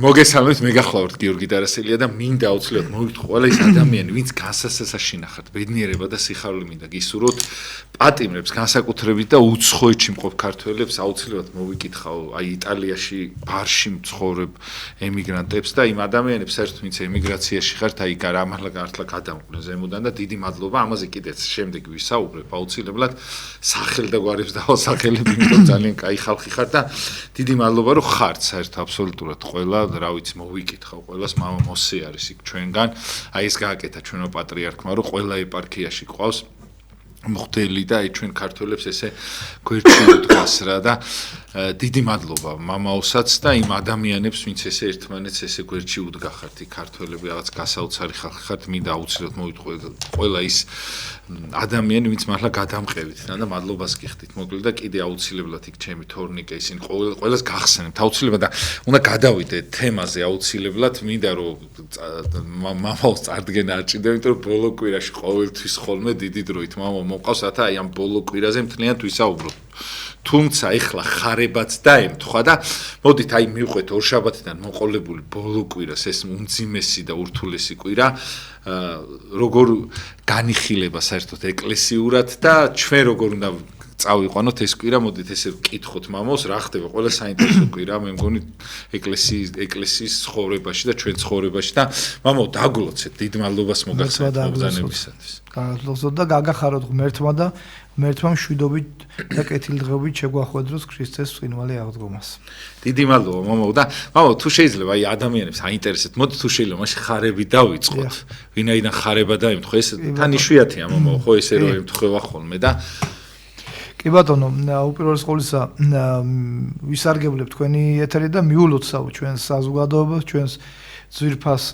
მოგესალმებით, მე გახლავართ გიორგი დარასელია და მინდა აუცილებლად მოვიგეთ ყველა ის ადამიანი, ვინც განსასწრებას შინახავთ, ბედნიერება და სიხარული მინდა გისურვოთ, პატიმრებს, განსაკუთრებით და უცხოეთში მყოფ ქართველებს აუცილებლად მოვიკითხავ, აი იტალიაში ბარში მცხოვრებ ემიგრანტებს და იმ ადამიანებს, საერთოდ ვინც ემიგრაციაში ხართ, აი გამარლა გადამყვნენ ზემოდან და დიდი მადლობა, ამაზე კიდეც შემდეგ ვისაუბრებ, აუცილებლად სახელ და გვარებს დავასახელებ, იმიტომ ძალიან კაი ხალხი ხართ და დიდი მადლობა რომ ხართ საერთოდ აბსოლუტურად ყველა რა ვიცი მოვიკითხავ ყველას მამა მოსე არის იქ ჩვენგან აი ეს გააკეთა ჩვენო პატრიარქმა რომ ყველა ეპარქიაში ყავს მღვდელი და აი ჩვენ ქართველებს ესე გვერდში უთქვას რა და დიდი მადლობა მამაოსაც და იმ ადამიანებს ვინც ესე ერთმანეთს ესე გვერდში უდგახართ იქ ქართველები რაღაც გასაოცარი ხალხი ხართ მინდა აუცილებლად მოვიტყვეთ ყველა ის ადამიანი ვინც მართლა გადამყევით და მადლობას გიხდით მოკლედ და კიდე აუცილებლად იქ ჩემი თორნიკე ისინი ყველას გახსენებთ აუცილებლად და უნდა გადავიდე თემაზე აუცილებლად მინდა რომ მამაოს წარდგენა არ ჭირდება იმიტომ რომ ბოლო კვირაში ყოველთვის ხოლმე დიდი დროით მამა მოყავს რათა აი ამ ბოლო კვირაზე მთლიანად ვისაუბროთ თუმცა ეხლა ხარებაც დაემთხვა და მოდით აი მივყვეთ ორშაბათიდან მოყოლებული ბოლო კვირას ეს უმძიმესი და ურთულესი კვირა როგორ განიხილება საერთოდ ეკლესიურად და ჩვენ როგორ უნდა წავიყვანოთ ეს კვირა მოდით ესე ვკითხოთ მამაოს რა ხდება ყველა საინტერესო კვირა მე მგონი ეკლესიის ცხოვრებაში და ჩვენ ცხოვრებაში და მამაო დაგლოცეთ დიდ მადლობას მოგახსენეთ მოგზანებისათვის გაგლოცოთ და გაგახაროთ ღმერთმა და ღმერთმა მშვიდობით და კეთილდღეობით შეგვახვედროს ქრისტეს წინვალე აღდგომას დიდი მადლობა მამაო და მამაო თუ შეიძლება აი ადამიანებს აინტერესებთ მოდი თუ შეიძლება მაშინ ხარები დავიწყოთ ვინაიდან ხარება დაემთხვა ეს თან იშვიათია მამაო ხო ესე რომ ემთხვევა ხოლმე და კი ბატონო, უპირველეს ყოვლისა ვისარგებლებ თქვენი ეთერი და მიულოცავ ჩვენს საზოგადოებას, ჩვენს ძვირფას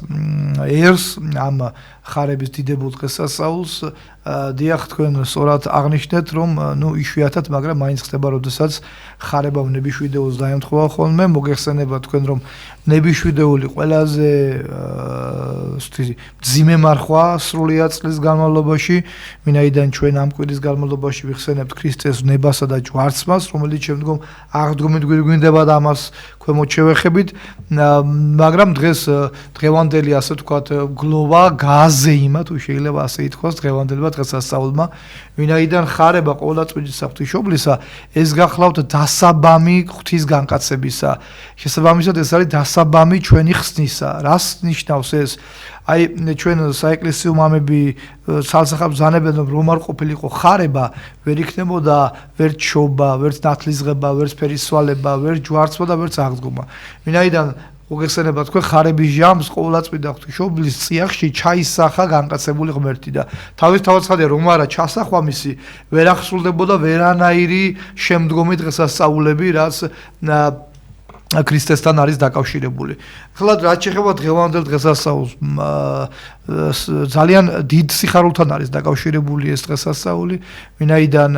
ერს ამ ხარების დიდებულ დღესასწაულს დიახ თქვენ სწორად აღნიშნეთ რომ იშვიათად მაგრამ მაინც ხდება როდესაც ხარება ნებიშვიდეულს დაემთხვევა ხოლმე მოგეხსენება თქვენ რომ ნებიშვიდეული ყველაზე მძიმე მარხვა სრულიად წლის განმავლობაში ვინაიდან ჩვენ ამ კვირის განმავლობაში ვიხსენებთ ქრისტეს ნებასა და ჯვარცმას რომელიც შემდგომ აღდგომით გვირგვინდება და ამას ქვემოთ შევეხებით მაგრამ დღეს დღევანდელი ასე ვთქვათ გლოვა გააზეიმა თუ შეიძლება ასე ითქვას დღევანდელმა დღესასწაულმა ვინაიდან ხარება ყოვლადწმიდის ღვთისმშობლისა ეს გახლავთ დასაბამი ღვთისგანკაცებისა შესაბამისად ეს არის დასაბამი ჩვენი ხსნისა რას ნიშნავს ეს აი ჩვენ საეკლესიო მამები ცალსახად ბრძანებენ რომ არ ყოფილიყო ხარება ვერ იქნებოდა ვერც შობა ვერც ნათლისღება ვერც ფერისვალება ვერც ჯვარცმა და ვერც აღდგომა ვინაიდან მოგეხსენება თქვენ ხარების ჟამს ყოვლადწმიდა ღვთისმშობლის წიაღში ჩაისახა განკაცებული ღმერთი და თავისთავადია რომ არა ჩასახვა მისი ვერ ახსრულდებოდა ვერანაირი შემდგომი დღესასწაულები რაც ქრისტესთან არის დაკავშირებული. ახლა რაც შეეხება დღევანდელ დღესასწაულს ძალიან დიდ სიხარულთან არის დაკავშირებული ეს დღესასწაული, ვინაიდან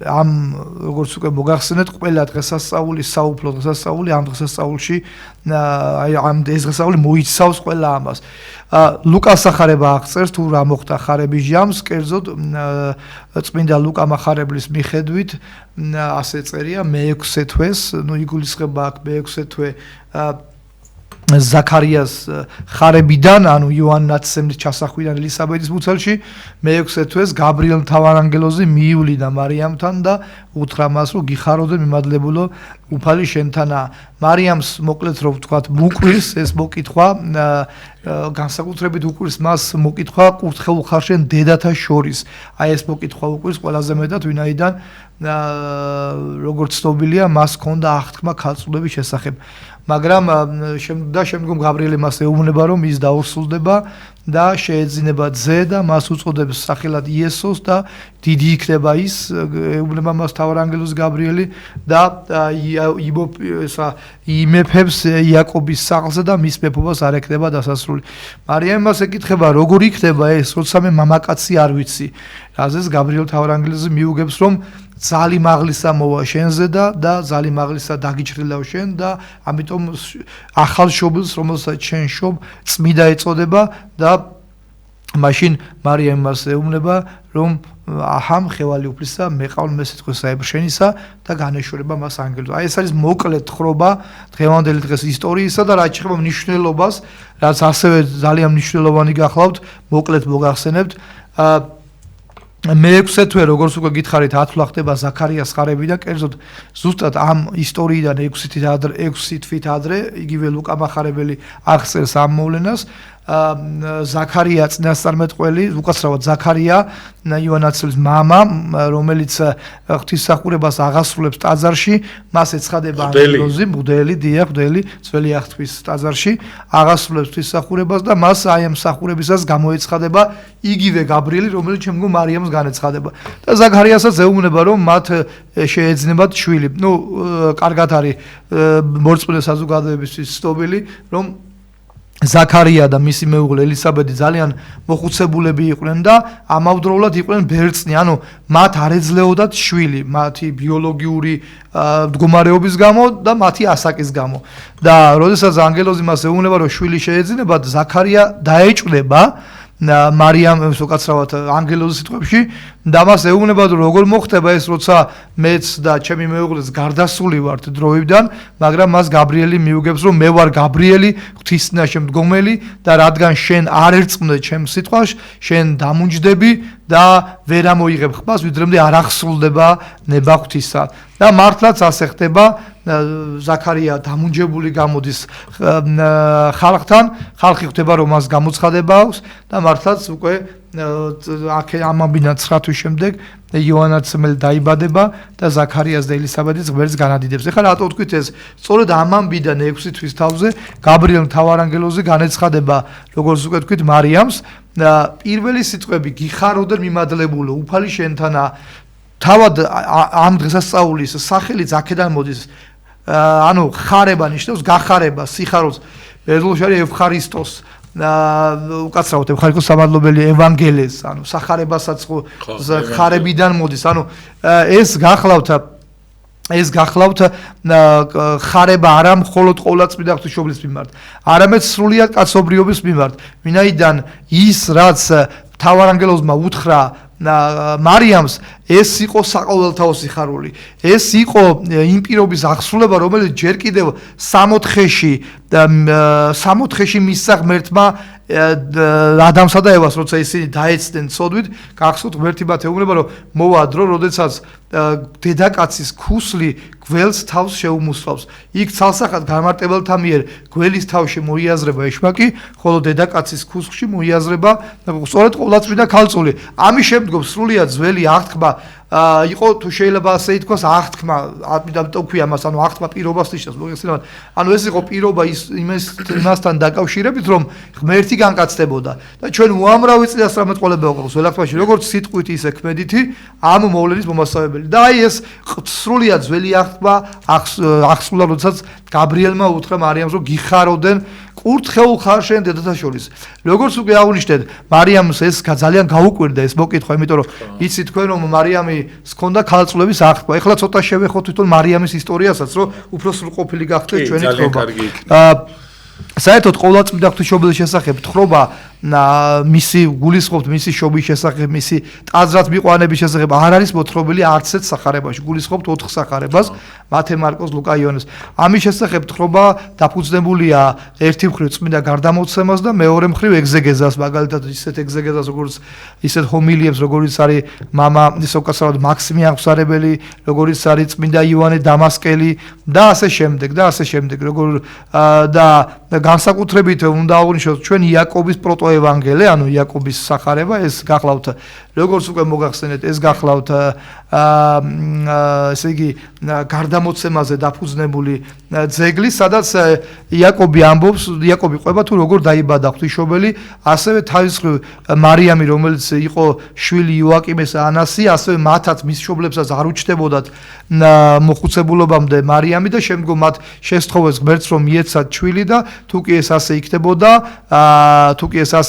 ამ როგორც უკვე მოგახსენეთ, ყველა დღესასწაული, საუფლო დღესასწაული ამ დღესასწაულში აი ამ ეს დღესასწაული მოიცავს ყველა ამას. ლუკას ახარება აღწერს თუ რა მოხდა ხარების ჟამს, კერძოდ წმინდა ლუკა მახარებლის მიხედვით ასე წერია მე-6 თვეს, იგულისხმება აქ მე-6 თვე ზაქარიას ხარებიდან, ანუ იოანე ნათლისმცემლის ჩასახვიდან ელისაბედის მუცელში, მე-6 თვეს გაბრიელ მთავარანგელოზი მიივლინა მარიამთან და უთხრა მას, რომ გიხაროდე მიმადლებულო, უფალი შენთანაა. მარიამს მოკლედ რომ ვთქვათ, უყვირს ეს მოკითხვა, განსაკუთრებით უყვირს მას მოკითხვა კურთხეულ ხარშენ დედათა შორის. აი ეს მოკითხვა უყვირს ყველაზე მეტად, ვინაიდან როგორც ცნობილია, მას ჰქონდა აღთქმა ქალწულების შესახებ. მაგრამ შემდგომ გაბრიელი მას ეუბნება, რომ ის დაურსულდება და შეეძინება ძე და მას უწოდებს სახელად იესოს და დიდი იქნება ის, ეუბნება მას მთავარანგელოზი გაბრიელი და იმეფებს იაკობის სახლზე და მის მეფობას არ ექნება დასასრული. მარიამი მას ეკითხება, როგორ იქნება ეს, როცა მე მამაკაცი არ ვიცი. რაზეც გაბრიელ მთავარანგელოზი მიუგებს, რომ ძალი მაღლისა მოვა შენზე და ძალი მაღლისა დაგიჭრილავ შენ და ამიტომ ახალ შობილს რომელსაც შენ შობ წმიდა ეწოდება და მაშინ მარიამი მას ეუბნება რომ აჰამ ხევალი უფლისა მეყავლ მე სიტყვისა ებრშენისა და განეშორება მას ანგელოზს. აი ეს არის მოკლედ თხრობა დღევანდელი დღეს ისტორიისა და რაც შეეხება მნიშვნელობას, რაც ასევე ძალიან მნიშვნელოვანი გახლავთ, მოკლედ მოგახსენებთ. მე-6 თვე როგორც უკვე გითხარით 10 თვლა ხდება ზაქარიას ხარებიდან, კერძოდ ზუსტად ამ ისტორიიდან 6 თვით ადრე იგივე ლუკა მახარებელი აღწერს ამ მოვლენას. ზაქარია წინასწარმეტყველი, უკაცრავად ზაქარია იოანაცელის მამა, რომელიც ღვთისმსახურებას აღასრულებს ტაძარში, მას ეცხადება ანგელოზი, მღვდელი, ძველი აღთქმის ტაძარში, აღასრულებს ღვთისმსახურებას და მას აი ამ მსახურებისას გამოეცხადება იგივე გაბრიელი, რომელიც შემდგომ მარიამს განეცხადება. და ზაქარიასაც ეუბნება, რომ მათ შეეძნებათ შვილი. კარგად არის მორწმუნე საზოგადოებისთვის ცნობილი, რომ ზაქარია და მისი მეუღლე ელისაბედი ძალიან მოხუცებულები იყვნენ და ამავდროულად იყვნენ ბერწნი, ანუ მათ არ ეძლეოდათ შვილი, მათი ბიოლოგიური მდგომარეობის გამო და მათი ასაკის გამო. და როდესაც ანგელოზი მას ეუბნება, რომ შვილი შეეძინებათ, ზაქარია დაეჭვდება მარიამს უკაცრავად ანგელოზის სიტყვებში და მას ეუბნება, რომ როგორ მოხდება ეს, როცა მეც და ჩემი მეუღლეც გარდასული ვართ დროიდან, მაგრამ მას გაბრიელი მიუგებს, რომ მე ვარ გაბრიელი, ღვთისწინაშე მდგომელი და რადგან შენ არ ერწყმდე ჩემ სიტყვას, შენ დამუნჯდები და ვერ ამოიღებ ხმას, ვიდრემდე არ აღსრულდება ნება ღვთისა. და მართლაც ასე ხდება. ზაქარია დამუნჯებული გამოდის ხალხთან, ხალხი ხვდება, რომ მას გამოცხადება აქვს და მართლაც უკვე ამაბინა 9 თვის შემდეგ იოანაცემელი დაიბადება და ზაქარიას და ელისაბედის ღმერთს განადიდებს. ეხლა რატო ვთქვით ეს? სწორედ ამბიდან 6 თვის თავზე გაბრიელ მთავარანგელოზი განეცხადება, როგორც უკვე ვთქვით, მარიამს პირველი სიტყვები გიხაროდენ მიმადლებული, უფალი შენთანა. თავად ამ დღესასწაულის სახელიც აქედან მოდის. ანუ ხარება ნიშნავს გახარება, სიხაროს. ბერძნულში არის ევხარისტოს. უკაცრავად ევხარისტოს სამადლობელი ევანგელეს, ანუ სახარებასაც ხარებიდან მოდის. ანუ ეს გახლავთ ხარება არა მხოლოდ ყოვლადწმიდა ღვთისმშობლის მიმართ, არამედ სრულიად კაცობრიობის მიმართ. ვინაიდან ის რაც მთავარანგელოზმა უთხრა მარიამს, ეს იყო საყოველთაო სიხარული. ეს იყო იმ პირობის აღსრულება, რომელიც ჯერ კიდევ სამოთხეში მისცა ღმერთმა ადამსა და ევას, როცა ისინი დაეცდნენ ცოდვით, გახსოვთ ღმერთი მათ ეუბნება, რომ მოვა დრო, როდესაც დედაკაცის ქუსლი გველს თავს შეუმუსლავს. იქ ცალსახად გამარტებელთა მიერ გველის თავში მოიაზრება ეშმაკი, ხოლო დედაკაცის ქუსლში მოიაზრება სწორედ ყოვლადწმიდა ქალწული. ამის შემდგომ სრულიად ძველი აღთქმა იყო, თუ შეიძლება ასე ითქვას, აღთქმა, ამიტომ ქვია მას, ანუ აღთქმა პირობას ნიშნავს, მოგეხსენებათ. ანუ ეს იყო პირობა იმასთან დაკავშირებით, რომ ღმერთი განკაცდებოდა და ჩვენ უამრავი წინასწარმეტყველება გვაქვს ველახტვაში, როგორც სიტყვით, ისე ქმედითი ამ მოვლენის მომასწავებელი. და აი ეს სრულიად ძველი აღთქმა აღსრულა, როდესაც გაბრიელმა უთხრა მარიამს, რომ გიხაროდენ კურთხეულ ხარ შენ დედათა შორის. როგორც უკვე აღნიშნეთ, მარიამს ეს ძალიან გაუკვირდა ეს მოკითხვა, იმიტომ რომ იცით თქვენ, რომ მარიამი ჰქონდა ქალწულების აღთქმა. ეხლა ცოტა შევეხოთ თვითონ მარიამის ისტორიასაც, რომ უფრო სრულყოფილი გახდეს ჩვენი თხრობა. საერთოდ ყოვლადწმიდა ღვთისმშობლის შესახებ თხრობა მისი გულისხმობთ, მისი შობის შესახებ, მისი ტაძრად მიყვანების შესახებ არ არის მოთხრობილი არც ერთ სახარებაში. გულისხმობთ 4 სახარებას, მათე, მარკოს, ლუკა, იოანეს. ამის შესახებ თხრობა დაფუძნებულია ერთი მხრივ წმინდა გარდამოცემას და მეორე მხრივ ეგზეგეზას, მაგალითად ისეთ ეგზეგეზას, როგორც ისეთ ჰომილიებს, როგორც არის მამა ისოკასავად მაქსიმე აღმსარებელი, როგორც არის წმინდა იოანე დამასკელი და ასე შემდეგ, და განსაკუთრებით უნდა აღვნიშნოთ ჩვენ იაკობის პროტოევანგელე, ანუ იაკობის სახარება, ეს გახლავთ, როგორც უკვე მოგახსენეთ, ეს გახლავთ ესე იგი გარდამოცემაზე დაფუძნებული ძეგლი, სადაც იაკობი ამბობს, იაკობი ყვება თუ როგორ დაიბადა ღვთისმშობელი, ასევე თავის მხრივ მარიამი, რომელიც იყო შვილი იოაკიმეს ანასი, ასევე მათაც მის მშობლებსაც არ უჩნდებოდათ მოხუცებულობამდე მარიამი და შემდგომ მათ შესთხოვეს ღმერთს, რომ მიეცათ შვილი და თუ კი ეს ასე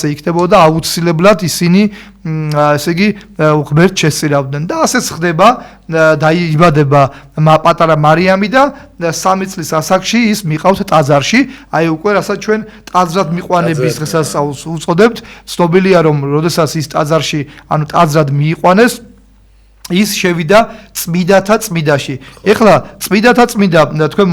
იქნებოდა, აუცილებლად ისინი ესე იგი ღმერთს შესწირავდნენ და ასეც ხდება დაიბადება პატარა მარიამი და 3 წლის ასაკში ის მიყავს ტაძარში აი უკვე რასაც ჩვენ ტაძრად მიყვანების დღესასწაულს უწოდებთ ცნობილია რომ როდესაც ის ტაძარში ანუ ტაძრად მიიყვანეს ის შევიდა წმიდათა წმიდაში. ეხლა წმიდათა წმიდა თქვენ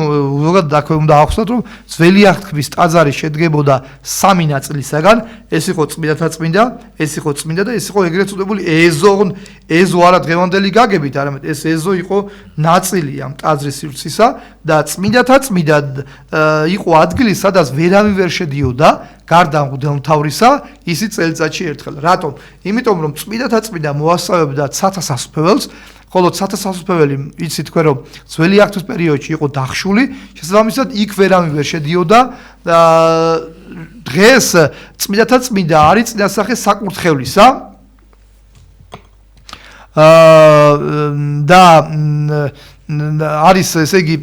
ზოგადად აქვე უნდა ახსნათ რომ ძველი აღთქმის ტაძარი შედგებოდა 3 ნაწილისაგან. ეს იყო წმიდათა წმინდა, ეს იყო წმინდა და ეს იყო ეგრეთ წოდებული ეზო არა დღევანდელი გაგებით, არამედ ეს ეზო იყო ნაწილი ამ ტაძრის სივრცისა და წმიდათა წმინდა იყო ადგილი, სადაც ვერავინ ვერ შედიოდა გარდა მღვდელმთავრისა, ისი წელიწადში ერთხელ. რატომ? იმიტომ რომ წმიდათა წმინდა მოასწავებდა ცათასასუფეველს, ხოლო ცათასასუფეველი იცით თქვენ რომ ძველი აღთქმის პერიოდში იყო დახშული, შესაბამისად იქ ვერავინ ვერ შედიოდა და დღეს წმიდათა წმინდა არის წინასახე საკურთხევლისა და არის ესე იგი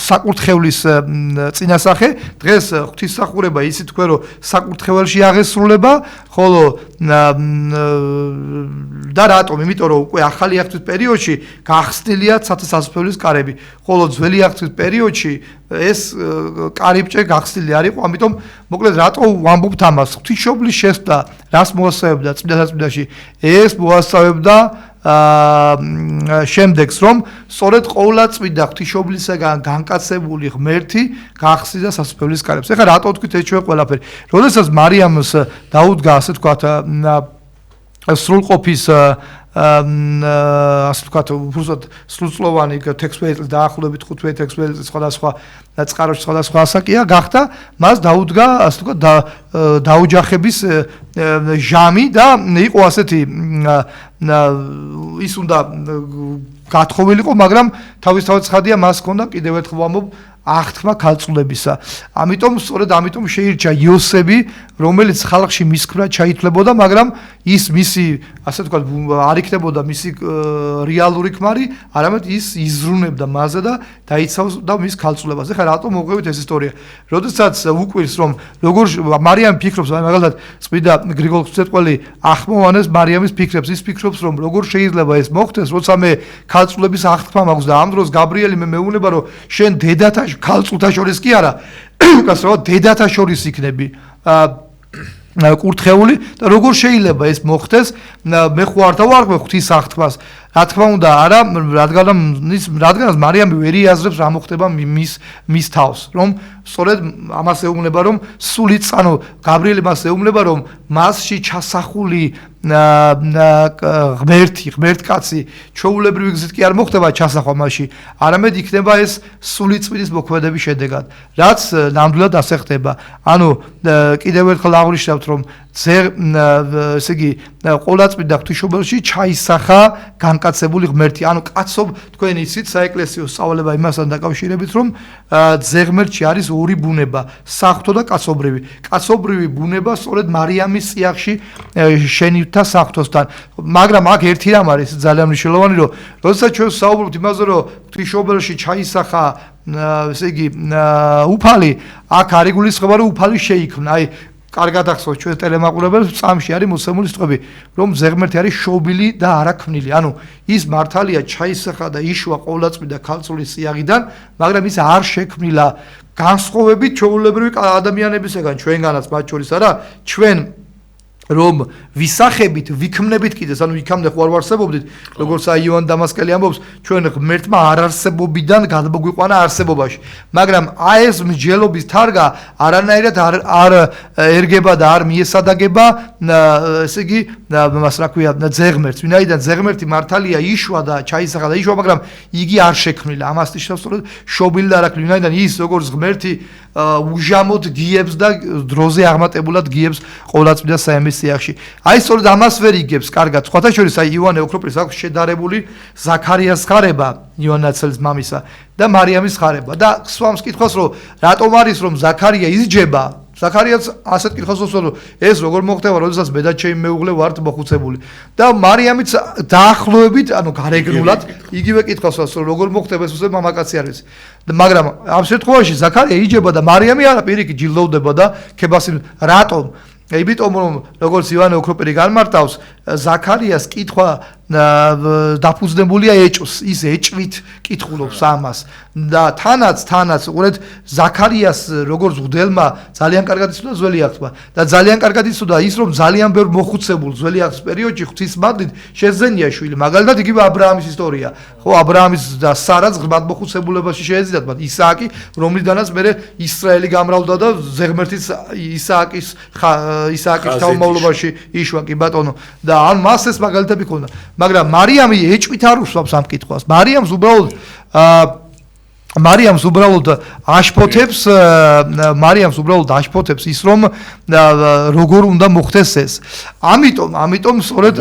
საკურთხევლის წინასახე დღეს ღვთისმსახურება იცით თქვენ რომ საკურთხეველში აღესრულება ხოლო და რატომ? იმიტომ რომ უკვე ახალი აღთქმის პერიოდში გახსნილია ცათასასუფეველის კარები ხოლო ძველი აღთქმის პერიოდში ეს კარიბჭე გახსნილი არ იყო ამიტომ მოკლედ რატო ვამბობთ ამას ღვთისმშობლის შესწავლა რას მოასწავებდა წმინდათა წმინდაში ეს მოასწავებდა შემდეგს რომ სწორედ ყოვლადწმიდა ღვთისმშობლისაგან განკაცებული ღმერთი გახსნიდა სასუფეველის კარებს. ეხლა რატო თქვით ეს ჩვენ ყველაფერი? როდესაც მარიამს დაუდგა ასე ვთქვათ სრულყოფის ასე ვთქვათ უბრალოდ სრულწლოვანი 16 დაახლოებით 15-16 სხვადასხვა წყაროში სხვადასხვა ასაკია გახდა მას დაუდგა ასე ვთქვათ დაუჯახების ჟამი და იყო ასეთი ის უნდა გათხოვილიყო მაგრამ თავისთავად ცხადია მას ჰქონდა კიდევ ერთხელ ვამბობ აღთქმა ქალწულებისა. ამიტომ სწორედ ამიტომ შეირჩა იოსები, რომელიც ხალხში მისქვრა ჩაითვლებოდა, მაგრამ ის მისი, ასე ვთქვათ, არ იქნებოდა მისი რეალური ქმარი, არამედ ის იზრუნებდა მასზე და დაიცავს და მის ქალწულებას. ეხლა რატომ მოვყვებით ეს ისტორია? როდესაც უკვირს რომ როგორ მარიამი ფიქრობს, მაგალითად, წმინდა გრიგოლ ღვთისმეტყველი ახმოვანებს მარიამის ფიქრებს, ის ფიქრობს რომ როგორ შეიძლება ეს მოხდეს, როცა მე ქალწულების აღთქმა მაქვს და ამ დროს გაბრიელი მე მეუბნება რომ შენ დედათა ქალწულთა შორის კი არა, უკაცრავად დედათა შორის იქნები კურთხეული და როგორ შეიძლება ეს მოხდეს? მე ხო არ დავარღვე ღვთის აღთქმას. რა თქმა უნდა, არა, რადგანაც მარიამი ვერ იაზრებს რა მოხდება მის თავს, რომ სწორედ ამას ეუბნება რომ სულით, ანუ გაბრიელი მას ეუბნება რომ მასში ჩასახული ღმერთკაცი ჩვეულებრივი გზით კი არ მოხდება ჩასახვა მასში, არამედ იქნება ეს სული წმინდის მოქმედების შედეგად, რაც ნამდვილად ასე ხდება. ანუ კიდევ ერთხელ აღვნიშნავთ რომ ესე იგი ყოვლადწმინდა ღვთისმშობელში ჩაისახა განკაცებული ღმერთი. ანუ კაცობ თქვენ იცით საეკლესიო სწავლება იმასთან დაკავშირებით რომ ძეღმერთში არის ორი ბუნება, საღვთო და კაცობრივი. კაცობრივი ბუნება სწორედ მარიამის წიაღში შენითა საღვთოსთან. მაგრამ აქ ერთი რამ არის ძალიან მნიშვნელოვანი, რომ როდესაც ჩვენ საუბრობთ იმაზე, რომ ღვთისმშობელში ჩაისახა ესე იგი უფალი, აქ არ იგულისხმება რომ უფალი შეიქმნა. აი კარგად ახსოვს ჩვენ ტელემაყურებელს წამში არის მოცემული სიტყვები რომ ზეღმერთი არის შობილი და არაქმნილი. ანუ ის მართალია ჩაისახა და იშვა ყოვლადწმინდა ქალწულის წიაღიდან, მაგრამ ის არ შექმნილა განსხვავებით ჩვეულებრივი ადამიანებისგან, ჩვენგანაც მათ შორის არა, ჩვენ რომ ვისახებით, ვიქმნებით კიდეს, ანუ იქამდე ხო არ ვარსებობდით, როგორც აი იოან დამასკელი ამბობს, ჩვენ ღმერთმა არარსებობიდან გადმოგვიყვანა არსებობაში. მაგრამ აი ეს მსჯელობის თარგა არანაირად არ ერგება და არ მიესადაგება, ესე იგი, მას რა ქვია, ძეღმერთს. ვინაიდან ძეღმერთი მართალია იშვა და ჩაისახა და იშვა, მაგრამ იგი არ შექმნილა. ამას ნიშნავს სწორედ შობილი და არაქმნილი. ვინაიდან ის როგორც ღმერთი უჟამოდ გიებს და დროზე აღმატებულად გიებს ყოვლადწმინდა საემის წიაღში. აი სწორედ ამას ვერ იგებს კარგად. სხვათა შორის აი იოანე ოქროპირის აქვს შედარებული ზაქარიას ხარება, იოანაცელის მამისა და მარიამის ხარება და სხვამს კითხავს რომ რატომ არის რომ ზაქარია ისჯება? ზაქარიაც ასეთ კითხავს რომ ეს როგორ მოხდება, როდესაც მე და ჩემი მეუღლე ვართ მოხუცებული. და მარიამიც დაახლოებით, ანუ გარეგნულად იგივე კითხავს რომ როგორ მოხდება ეს უცებ მამაკაცი არის. მაგრამ ამ შემთხვევაში ზაქარია იჯება და მარიამი არა პირიქით ჯილდოვდება და ქებასი. რატომ? იმიტომ რომ როგორც ივანე ოქროპირი განმარტავს ზაქარიას კითხვა დაფუძნებულია ეჭვს ის ეჭვით კითხულობს ამას და თანაც უყურეთ ზაქარიას როგორც მღვდელმა ძალიან კარგად იცოდა ძველი აღთქმა და ძალიან კარგად იცოდა ის რომ ძალიან ბევრ მოხუცებულ ძველი აღთქმის პერიოდში ღვთისმადლით შეძენია შვილი მაგალითად იგივე აბრაამის ისტორია ხო აბრაამის და სარას ღრმად მოხუცებულებაში შეეძინათ მათ ისააკი რომლიდანაც მერე ისრაელი გამრავლდა და ზეღმერთის ისააკის თავმავლობაში იშვა კი ბატონო და ან მას ეს მაგალითები ქონდა მაგრამ მარიამი ეჭვით არ უსვამს ამ კითხვას მარიამს უბრალოდ აშფოთებს ის რომ როგორ უნდა მოხდეს ეს ამიტომ სწორედ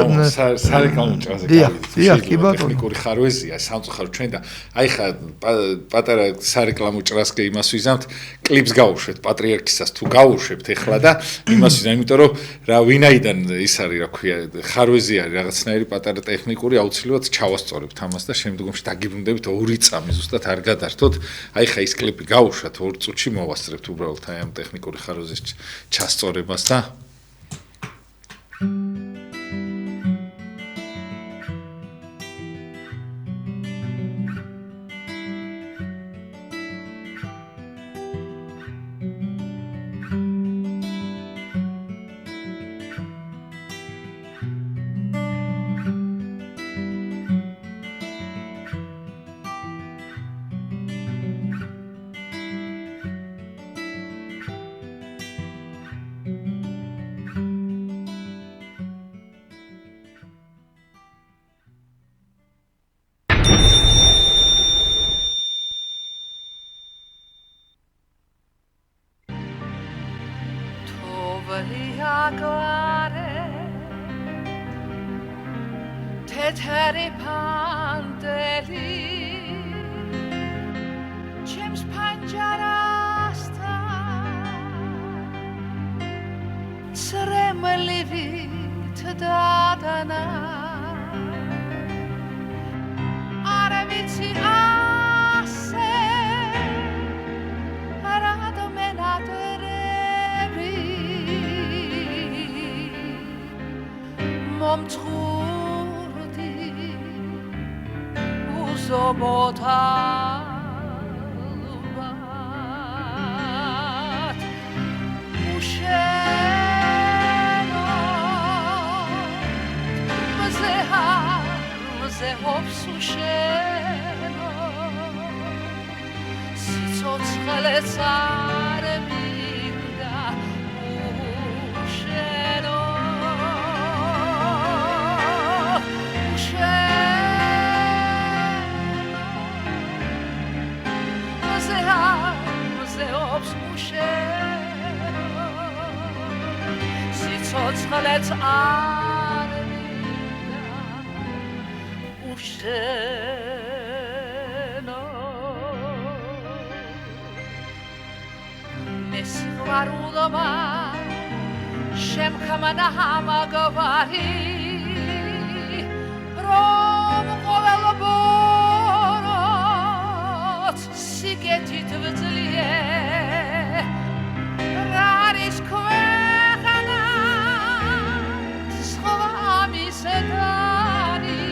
სარეკლამო ჭრაზე ტექნიკური ხარვეზია სამწუხარო ჩვენ და აი ხა პატარა სარეკლამო ჭრას კი იმას ვიზამთ კლიპს გავუშვეთ პატრიარქისას თუ გავუშვებთ ეხლა და იმას ვიზამ იმიტომ რომ რა ვინაიდან ის არის რა ქვია ხარვეზი არის რაღაცნაირი პატარა ტექნიკური აუცილებლად ჩავასწორებთ ამას და შემდგომში დაგიბრუნდებით 2 წამი ზუსტად არ გადართოთ აი ხა ის კლიპი გავუშვათ 2 წუთში მოვასწრებთ უბრალოდ აი ამ ტექნიკური ხარვეზის ჩასწორებას და თეთრი ფანტელი ჩემს ფანჯარასთან ცრემლივით დადანა არ ვიცი ასე რადმენადრები მომწურდი ზობოთალბათ უშენო მზე ჰობს უშენო სიცოცხლეც არ მინდა უშენო სიცოცხლეც არ მინდა უშენო მესიყვარულობა შემქმნა ამაგვარი რომ ყოველ ბოროტ სიგეთით ვძლია არის ქვეყანა სხვა მისდარი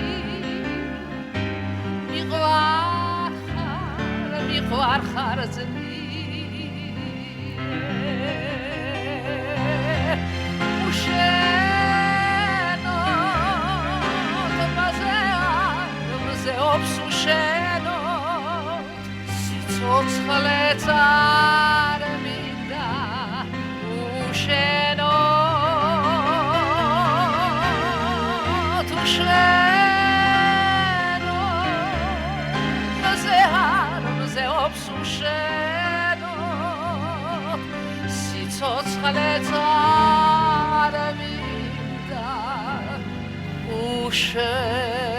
მიყვარხარ ძლიერ უშენო მზე ობს უშენო სიცოცხლეც არ მინდა უშენო უშენო მზე ობს უშენო სიცოცხლეც არ მინდა უშენო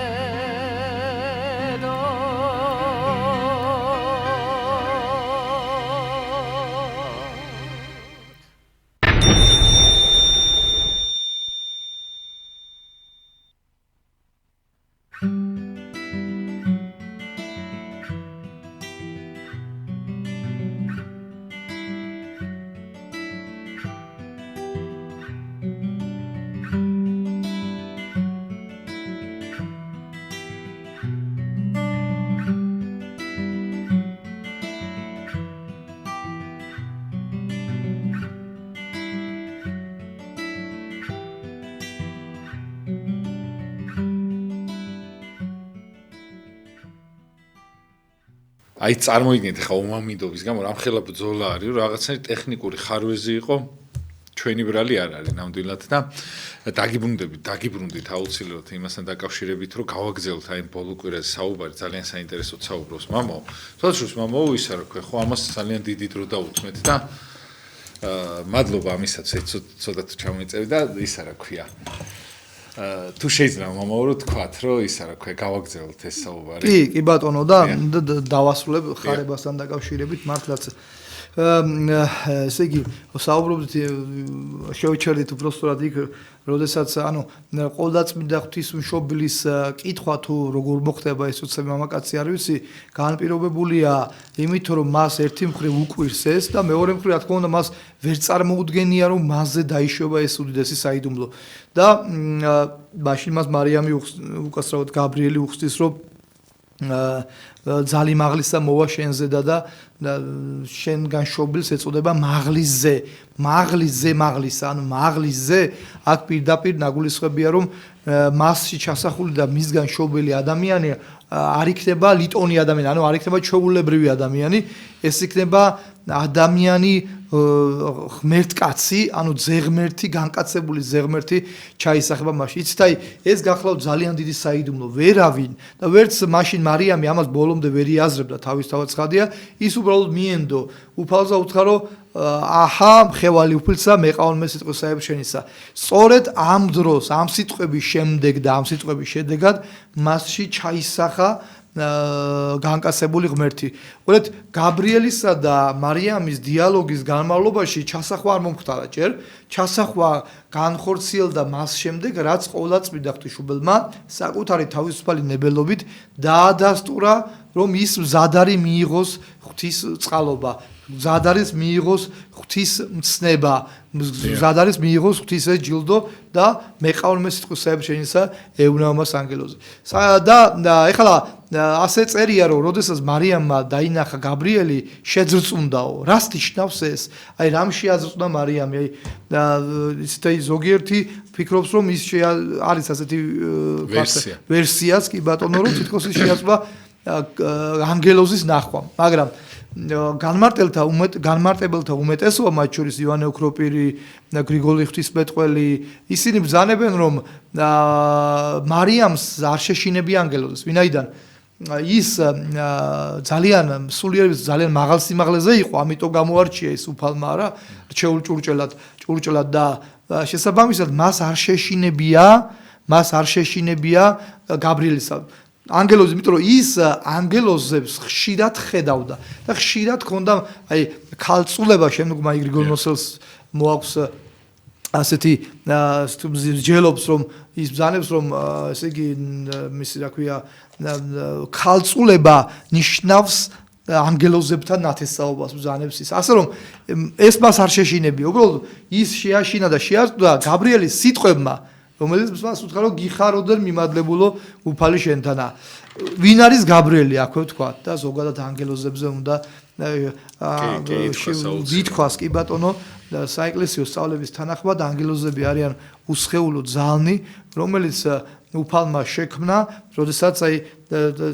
აი წარმოიდგინეთ ხა უმამინდობის გამო რამხელა ბრძოლა არის რომ რაღაცნაირი ტექნიკური ხარვეზი იყო ჩვენი ბრალი არ არის ნამდვილად და დაგიბრუნდით აუცილებლად იმასთან დაკავშირებით რომ გავაგზავნოთ აი ბოლო კვირაზე საუბარი ძალიან საინტერესო საუბრობს მამო თვალშუს მამო ისა რა ქვია ხო ამას ძალიან დიდი დრო დაუთმეთ და მადლობა ამისაც ცოტა ჩამეწევი და ისა რა ქვია თუ შეიძლება მომაურო თქვათ რომ ისა რა ქვია გავაგზავნოთ ეს საუბარი კი ბატონო და დავასრულებ ხარებასთან დაკავშირებით მართლაც ესე იგი საუბრობთ შევჩერდით უბრალოდ იქ როდესაც ანუ ყოვლადწმიდა ღვთისმშობლის კითხვა თუ როგორ მოხდება ეს უცებ მამაკაცი არ ვიცი განპირობებულია იმით რომ მას ერთი მხრივ უკვირს ეს და მეორე მხრივ რა თქმა უნდა მას ვერ წარმოუდგენია რომ მასზე დაიშვება ეს უდიდესი საიდუმლო და მაშინ მას მარიამი უკაცრავად გაბრიელი უხსნის რომ ძალი მაღლისა მოვა შენზე და შენგან შობილს ეწოდება მაღლისზე ანუ მაღლისზე აქ პირდაპირ ნაგულისხმებია რომ მასში ჩასახული და მისგან შობილი ადამიანი არ იქნება ლიტონი ადამიანი ანუ არ იქნება ჩვეულებრივი ადამიანი ეს იქნება ადამიანი ღმერთკაცი ანუ ზეღმერთი განკაცებული ზეღმერთი ჩაისახება მასში იცით აი ეს გახლავთ ძალიან დიდი საიდუმლო ვერავინ და ვერც მაშინ მარიამი ამას ბოლომდე ვერ იაზრებდა თავისთავად ცხადია ის უბრალოდ მიენდო უფალსა უცხარო აჰა მხევალი უფლისა მეყავნე სიტყვისაებ შენისა სწორედ ამ დროს ამ სიტყვების შემდეგ და ამ სიტყვების შედეგად მასში ჩაისახა განკაცებული ღმერთი. Ვლეთ გაბრიელისა და მარიამის დიალოგის განმავლობაში ჩასახვა არ მომხდარა ჯერ, ჩასახვა განხორციელდა მას შემდეგ, რაც ყოვლადწმიდა ღვთისმშობელმა საკუთარი თავისუფალი ნებელობით დაადასტურა, რომ ის მზად არის მიიღოს ღვთის წყალობა, მზად არის მიიღოს ღვთის მცნება, მზად არის მიიღოს ღვთის ჯილდო და მეყავნე სიტყვისაებ შენისა ეუბნება მას ანგელოზე. და ეხლა ასე წერია რომ როდესაც მარიამმა დაინახა გაბრიელი შეძრწუნდაო რას ნიშნავს ეს აი რამ შეაზრწუნდა მარიამი აი ისეთი ზოგიერთი ფიქრობს რომ ის არის ასეთი ვერსიაც კი ბატონო რომ თითქოს ის შეაწვა ანგელოზის ნახვა მაგრამ განმარტებელთა უმეტესობა მათ შორის ივანე ოქროპირი გრიგოლი ღვთისმეტყველი ისინი ბრძანებენ რომ მარიამს არ შეშინებია ანგელოზის ვინაიდან ის ძალიან სულიერების ძალიან მაღალ სიმაღლეზე იყო, ამიტომ გამოარჩია ეს უფალმა რა, რჩეულ ჭურჭელად და შესაბამისად მას არ შეშინებია გაბრიელისა. ანგელოზი, იმიტომ რომ ის ანგელოზებს ხშირად ხედავდა და ხშირად ჰქონდა აი ქალწულება შემდგომ აი გრიგოლ ნოსელს მოაქვს ასეთი მსჯელობს რომ ის ბრძანებს რომ ესე იგი მისი რა ქვია ქალწულება ნიშნავს ანგელოზებთან ნათესაობას ბრძანებს ის ასე რომ ეს მას არ შეშინებია უბრალოდ ის შეაშინა და შეაწვდა გაბრიელის სიტყვებმა რომელიც მას უთხრა რომ გიხაროდენ მიმადლებულო უფალი შენთანა ვინ არის გაბრიელი აქვე ვთქვა და ზოგადად ანგელოზებზე უნდა ვითქვას კი ბატონო საეკლესიო სწავლების თანახმად ანგელოზები არიან უსხეულო ძალნი რომელიც უფალმა შექმნა როდესაც აი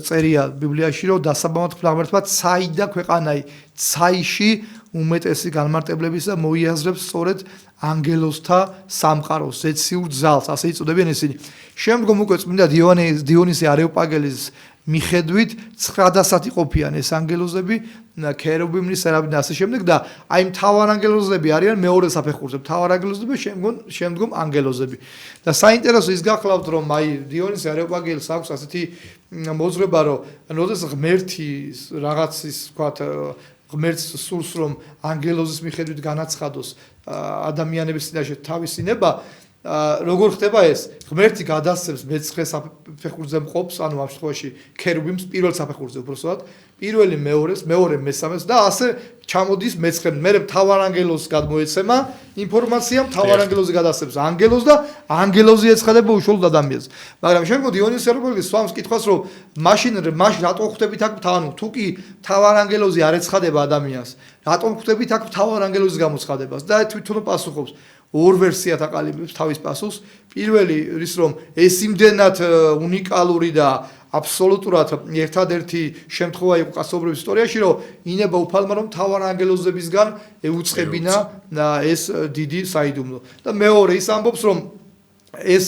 წერია ბიბლიაში რომ დასაბამად ღმერთმა ცაიდა ქვეყანაი ცაიში უმეტესი განმარტებლებისა მოიაზრებს სწორედ ანგელოზთა სამყაროს ზეციურ ძალს ასე იწოდებიან ისინი შემდგომ უკვე წმინდა დიონისე არეოპაგელის მიხედვით 900 ყოფიან ეს ანგელოზები ქერუბიმი სერაფიმი ასე შემდეგ და აი მთავარ ანგელოზები არიან მეორე საფეხურზე მთავარ ანგელოზები შემდგომ ანგელოზები და საინტერესო ის გახლავთ რომ აი დიონისე არეოპაგელს აქვს ასეთი მოძრება რომ როდესაც ღმერთი რაღაცის ვთქვათ ღმერთს სურს რომ ანგელოზის მიხედვით განაცხადოს ადამიანების წინაშე თავისი ნება როგორ ხდება ეს ღმერთი გადასცემს მეცხრე საფეხურზე მყოფს ანუ ამ შემთხვევაში ქერუბიმს პირველ საფეხურზე უბრალოდ პირველი მეორეს მეორე მესამეს და ასე ჩამოდის მეცხრე მე მთავარ ანგელოზს გადმოეცემა ინფორმაცია მთავარ ანგელოზზე გადასცემს ანგელოზს და ანგელოზი ეცხადება უშუალოდ ადამიანს მაგრამ შემდგომ დიონისე არეოპაგელის სვამს კითხავს რომ მაშინ რატო ხვდებით აქ ანუ თუ კი მთავარ ანგელოზი არ ეცხადება ადამიანს რატომ ხვდებით აქ მთავარ ანგელოზის გამოცხადებას და თვითონ პასუხობს ორ ვერსიად აყალიბებს თავის პასუხს პირველი ის რომ ეს იმდენად უნიკალური და აბსოლუტურად ერთადერთი შემთხვევა იყო კაცობრიობის ისტორიაში, რომ ინება უფალმა რომ თავარ ანგელოზებისგან ეუწყებინა ეს დიდი საიდუმლო. და მეორე ის ამბობს, რომ ეს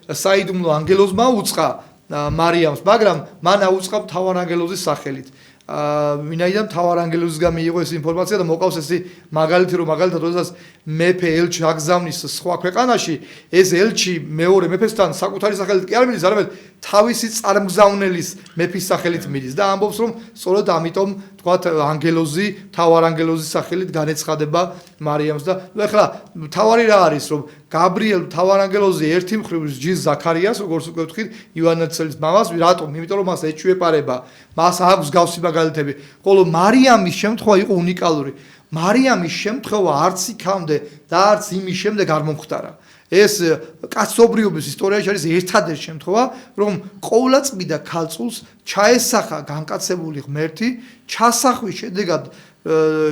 საიდუმლო ანგელოზმა უწყა მარიამს, მაგრამ მან აუწყა თავარ ანგელოზის სახელით. ვინაიდან თავარ ანგელოზისგან მიიღო ეს ინფორმაცია და მოყავს ეს მაგალითი, რომ მაგალითად როდესაც მეფე ელჩი აგზავნის სხვა ქვეყანაში, ეს ელჩი მეორე მეფესთან საკუთარი სახელით კი არ მიდის, არამედ თავისი წარმგზავნელის მეფის სახელით მიდის და ამბობს, რომ სწორედ ამიტომ თქვათ ანგელოზი, თავარ ანგელოზის სახელით განეცხადება მარიამს და ეხლა თავარი რა არის, რომ გაბრიელ თავარ ანგელოზი ერთი მხრივ ჯის ზაქარიას, როგორც უკვე ვთქვით, ივანელის მამას, რატომ? იმიტომ რომ მას ეჩვეპარება, მას აქვს გავსი მაგალითები. ხოლო მარიამის შემთხვევა იყო უნიკალური. მარიამის შემთხვევა არც იქამდე და არც იმის შემდეგ არ მომხდარა. ეს კაცობრიობის ისტორიაში არის ერთადერთი შემთხვევა, რომ ყოვლადწმიდა ქალწულს ჩაესახა განკაცებული ღმერთი, ჩასახვის შედეგად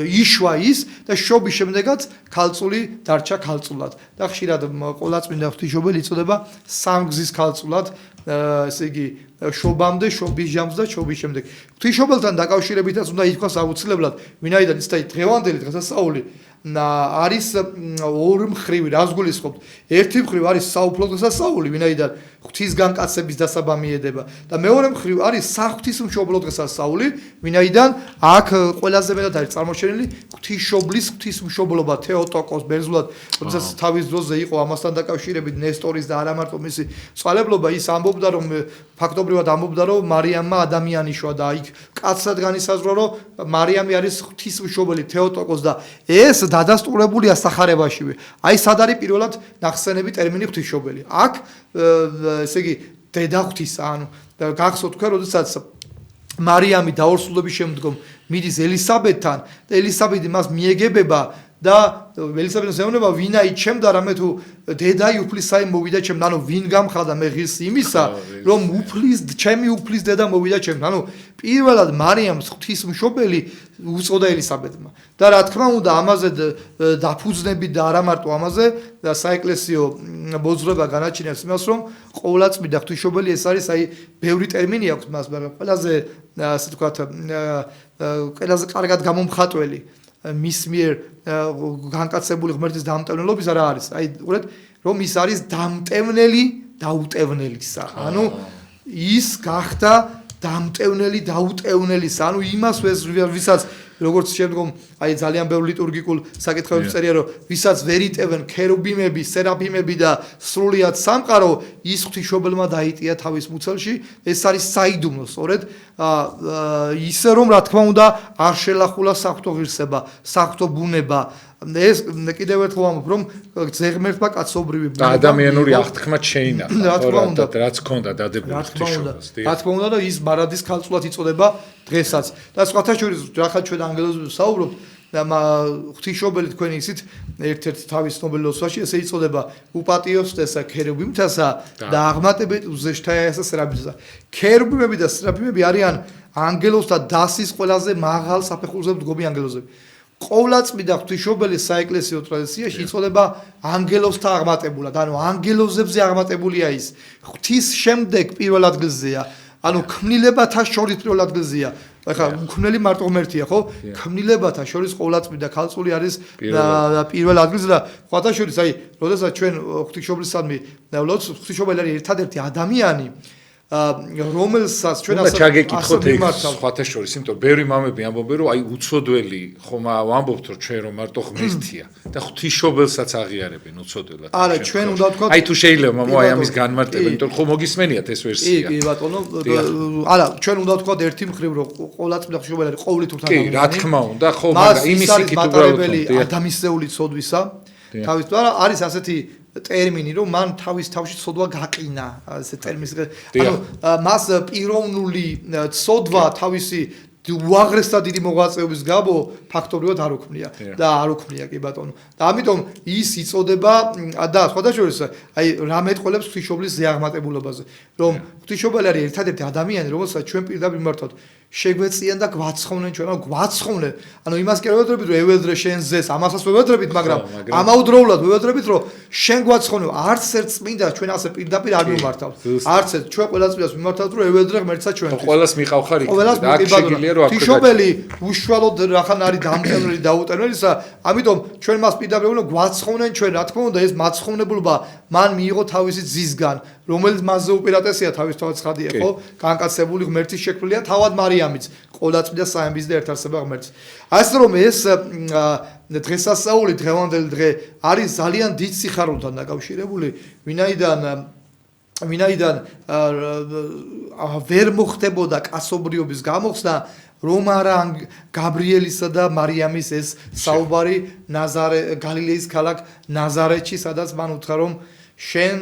იშვა ის და შობის შემდეგაც ქალწული დარჩა ქალწულად. და ხშირად ყოვლადწმიდა ღვთისმშობელი იწოდება სამგზის ქალწულად, ესე იგი შობამდე, შობის ჟამს და შობის შემდეგ. ღვთისმშობელთან დაკავშირებითაც უნდა ითქვას აუცილებლად, ვინაიდან ის და დღევანდელი დღესასწაული არის ორ მხრივი, რას გულისხმობთ? ერთი მხრივ არის საუფლო დღესასწაული, ვინაიდან ღვთისგან კაცების დასაბამიერება და მეორე მხრივ არის საღვთისმშობლო დღესასწაული, ვინაიდან აქ ყველაზე მეტად არის წარმოჩენილი ღვთისმშობლის ღვთისმშობლობა თეოტოკოს ბერძნულად, როდესაც თავის დროზე იყო ამასთან დაკავშირებით ნესტორის და არა მარტო მისი წყალებლობა, ის ამბობდა, რომ ფაქტობრივად ამბობდა, რომ მარიამმა ადამიანი შვა და იქ კაცად განისაზღვრა, რომ მარიამი არის ღვთისმშობელი თეოტოკოს და ეს დადასტურებულია სახარებაშივე. აი სად არის პირველად ნახსენები ტერმინი ღვთისმშობელი. აქ ესე იგი დედა ღვთისა, ანუ გახსოვთ თქვენ, როდესაც მარიამი დაორსულობის შემდგომ მიდის ელისაბედთან და ელისაბედი მას მიეგებება და ელისაბედს ეუბნება, ვინა იჩემდა, რამე თუ დედაი უფლისაი მოვიდა ჩემ, ანუ ვინ გამხადა მე ღირსი იმისა, რომ ჩემი უფლის დედა მოვიდა ჩემ. ანუ პირველად მარიამს ღვთისმშობელი უწოდა ელისაბედმა. და რა თქმა უნდა, ამაზე დაფუძნებით და არა მარტო ამაზე, საეკლესიო მოძრაობა განაჩინებს იმას, რომ ყოვლადწმიდა ღვთისმშობელი ეს არის, აი, ბევრი ტერმინი აქვს მას, მაგრამ ყველაზე ასე ვთქვათ, ყველაზე კარგად გამომხატველი მის მიერ განკაცებული ღმერთის დამტევნელობის რა არის? აი, უყურეთ, რომ ის არის დამტევნელი დაუტევნელისა. ანუ ის გახდა დამტევნელი დაუტევნელისა. ანუ იმას ვისაც როგორც შემდგომ აი ძალიან ბევრ ლიტურგიკულ საკითხებს წერია, რომ ვისაც ვერ იტევენ ქერუბიმები, სერაფიმები და სრულიად სამყარო, ის ღვთისმშობელმა დაიტია თავის მუცელში, ეს არის საიდუმლო, სწორედ ისე რომ რა თქმა უნდა არ შელახულა საღვთო ღირსება, საღვთო ბუნება. ეს კიდევ ერთხელ ვამბობ, რომ ზეღმერთმა კაცობრივი და ადამიანური აღთქმა შეინახა, რა თქმა უნდა, რაც ჰქონდა დადებული ღვთისმშობელს. რა თქმა უნდა და ის მარადის ქალწულად იწოდება დღესაც. და სხვათა შორის რახან ჩვენ ანგელოზებს საუბრობთ, ღვთისმშობელი თქვენი ისით ერთ-ერთ თავის ნობელოსვაში ესე იწოდება უპატიოს ესა ქერუბიმთასა და აღმატებით უზეშთაიასა სერაფიმსა. ქერუბიმები და სერაფიმები არიან ანგელოზთა დასის ყველაზე მაღალ საფეხურზე მდგომი ანგელოზები. ყოვლადწმიდა ღვთისმშობელი საეკლესიო ტრადიციაში იწოდება ანგელოზთა აღმატებულად, ანუ ანგელოზებზე აღმატებულია ის. ღვთის შემდეგ პირველ ადგილზეა, ანუ ქმნილებათა შორის პირველ ადგილზეა. ახლა უქმნელი მარტო ღმერთია, ხო? ქმნილებათა შორის ყოვლადწმიდა ქალწული არის პირველ ადგილზე და სხვათა შორის, აი, როდესაც ჩვენ ღვთისმშობლისადმი ვლოცავთ, ღვთისმშობელი არის ერთადერთი ადამიანი, რომელსაც ჩვენ ასე ჩაგეკითხოთ ეს სხვათა შორის, იმიტომ რომ ბევრი მამები ამბობენ, რომ აი უცოდველი ხომ ამბობთ, რომ ჩვენ რომ მარტო ღმერთია და ღვთისმშობელსაც აღიარებენ უცოდველად. არა, ჩვენ უნდა ვთქვათ, აი თუ შეიძლება მამო აი ამის განმარტება, იმიტომ რომ ხომ მოგისმენიათ ეს ვერსია. კი, ბატონო, არა, ჩვენ უნდა ვთქვათ ერთი მხრივ, რომ ყოვლადწმიდა ღვთისმშობელი არის ყოვლითურთ ადამიანი. კი, რა თქმა უნდა, ხო, მაგრამ იმის იქით უბრალოდ ადამიანისეული ცოდვისა. თავის თორე არის ასეთი ტერმინი, რომ მან თავის თავში ცოდვა გაყინა, ესე ტერმინის. ანუ მას პიროვნული ცოდვა თავისი უაღრესად დიდი მოღვაწეობის გამო ფაქტობრივად არ უქმნია და არ უქმნია კი ბატონო. და ამიტომ ის იწოდება და სხვადასხვა აი რა მეტყოლებს ღვთისმშობლის ზეაღმატებულობაზე, რომ ღვთისმშობელი არის ერთადერთი ადამიანი, რომელსაც ჩვენ პირდაპირ მართვად შეგვეწიან და გვაცხოვნენ ჩვენ, გვაცხოვნენ. ანუ იმას კი არ ვეძებდით, რომ ევედრე შენ ზეს, ამასაც ვეძებდით, მაგრამ ამაუდროულად ვეძებდით, რომ შენ გვაცხოვნებ, არც ერთ წმინდა ჩვენ ასე პირდაპირ არ მიმართავთ. არც ერთ ჩვენ ყველა წმინდას მიმართავთ, რომ ევედრე ღმერთსაც ჩვენთვის. ყველას მიყავხარ იქ. აქ შეგიძლია რომ ღვთისმშობელი უშუალოდ რახან არის დამტენელი დაუტენელისა, ამიტომ ჩვენ მას პირდაპირ უნდა გვაცხოვნენ ჩვენ, რა თქმა უნდა, ეს მაცხოვნებლობა მან მიიღო თავისი ძისგან, რომელიც მასზე უპირატესია თავის ცხადია, ხო? განკაცებული ღმერთის შექმნილია თავად მარიამიც, ყოვლადწმიდა სამების და ერთარსება ღმერთს. ასე რომ ეს დღესასწაული დღევანდელი დღე არის ძალიან დიდ სიხარულთან დაკავშირებული, ვინაიდან ვერ მოხდებოდა კაცობრიობის გამოხსნა, რომ არა გაბრიელისა და მარიამის ეს საუბარი გალილეის ქალაქ ნაზარეთში, სადაც მან უთხრა, რომ შენ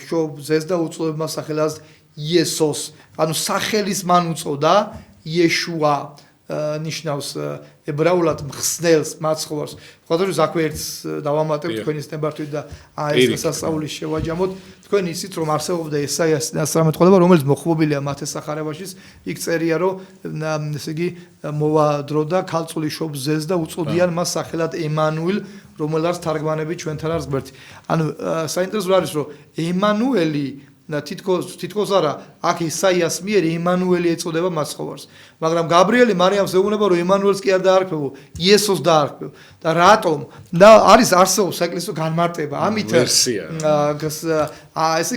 შობზეს და უწოდებმა სახელას იესოს, ანუ სახელის მან უწოდა იეშუა, ნიშნავს ებრაულად მხსნელს, მაცხოვარს. ხოდროს აქვე ერთს დავამატებ თქვენის ნებართვით და ეს სასწაულის შევაჯამოთ. თქვენ იცით რომ არსებობდა ესაიას 19 ყოლება, რომელიც მოხმობილია მათეს სახარებაშიც, იქ წერია რომ ესე იგი მოვა დრო და ქალწული შობზეს და უწოდიან მას სახელად ემანუელ, რომელსაც თარგმანები ჩვენთან არის ღმერთი. ანუ საინტერესო არის რომ ემანუელი თითქოს არა, აქ ისაიას მიერ ემანუელი ეწოდება მაცხოვარს. მაგრამ გაბრიელი მარიამს ეუბნება, რომ ემანუელს კი არ დაარქმევო, იესოს დაარქმევ. და რატომ? და არსებობს საეკლესიო განმარტება. ამით ესე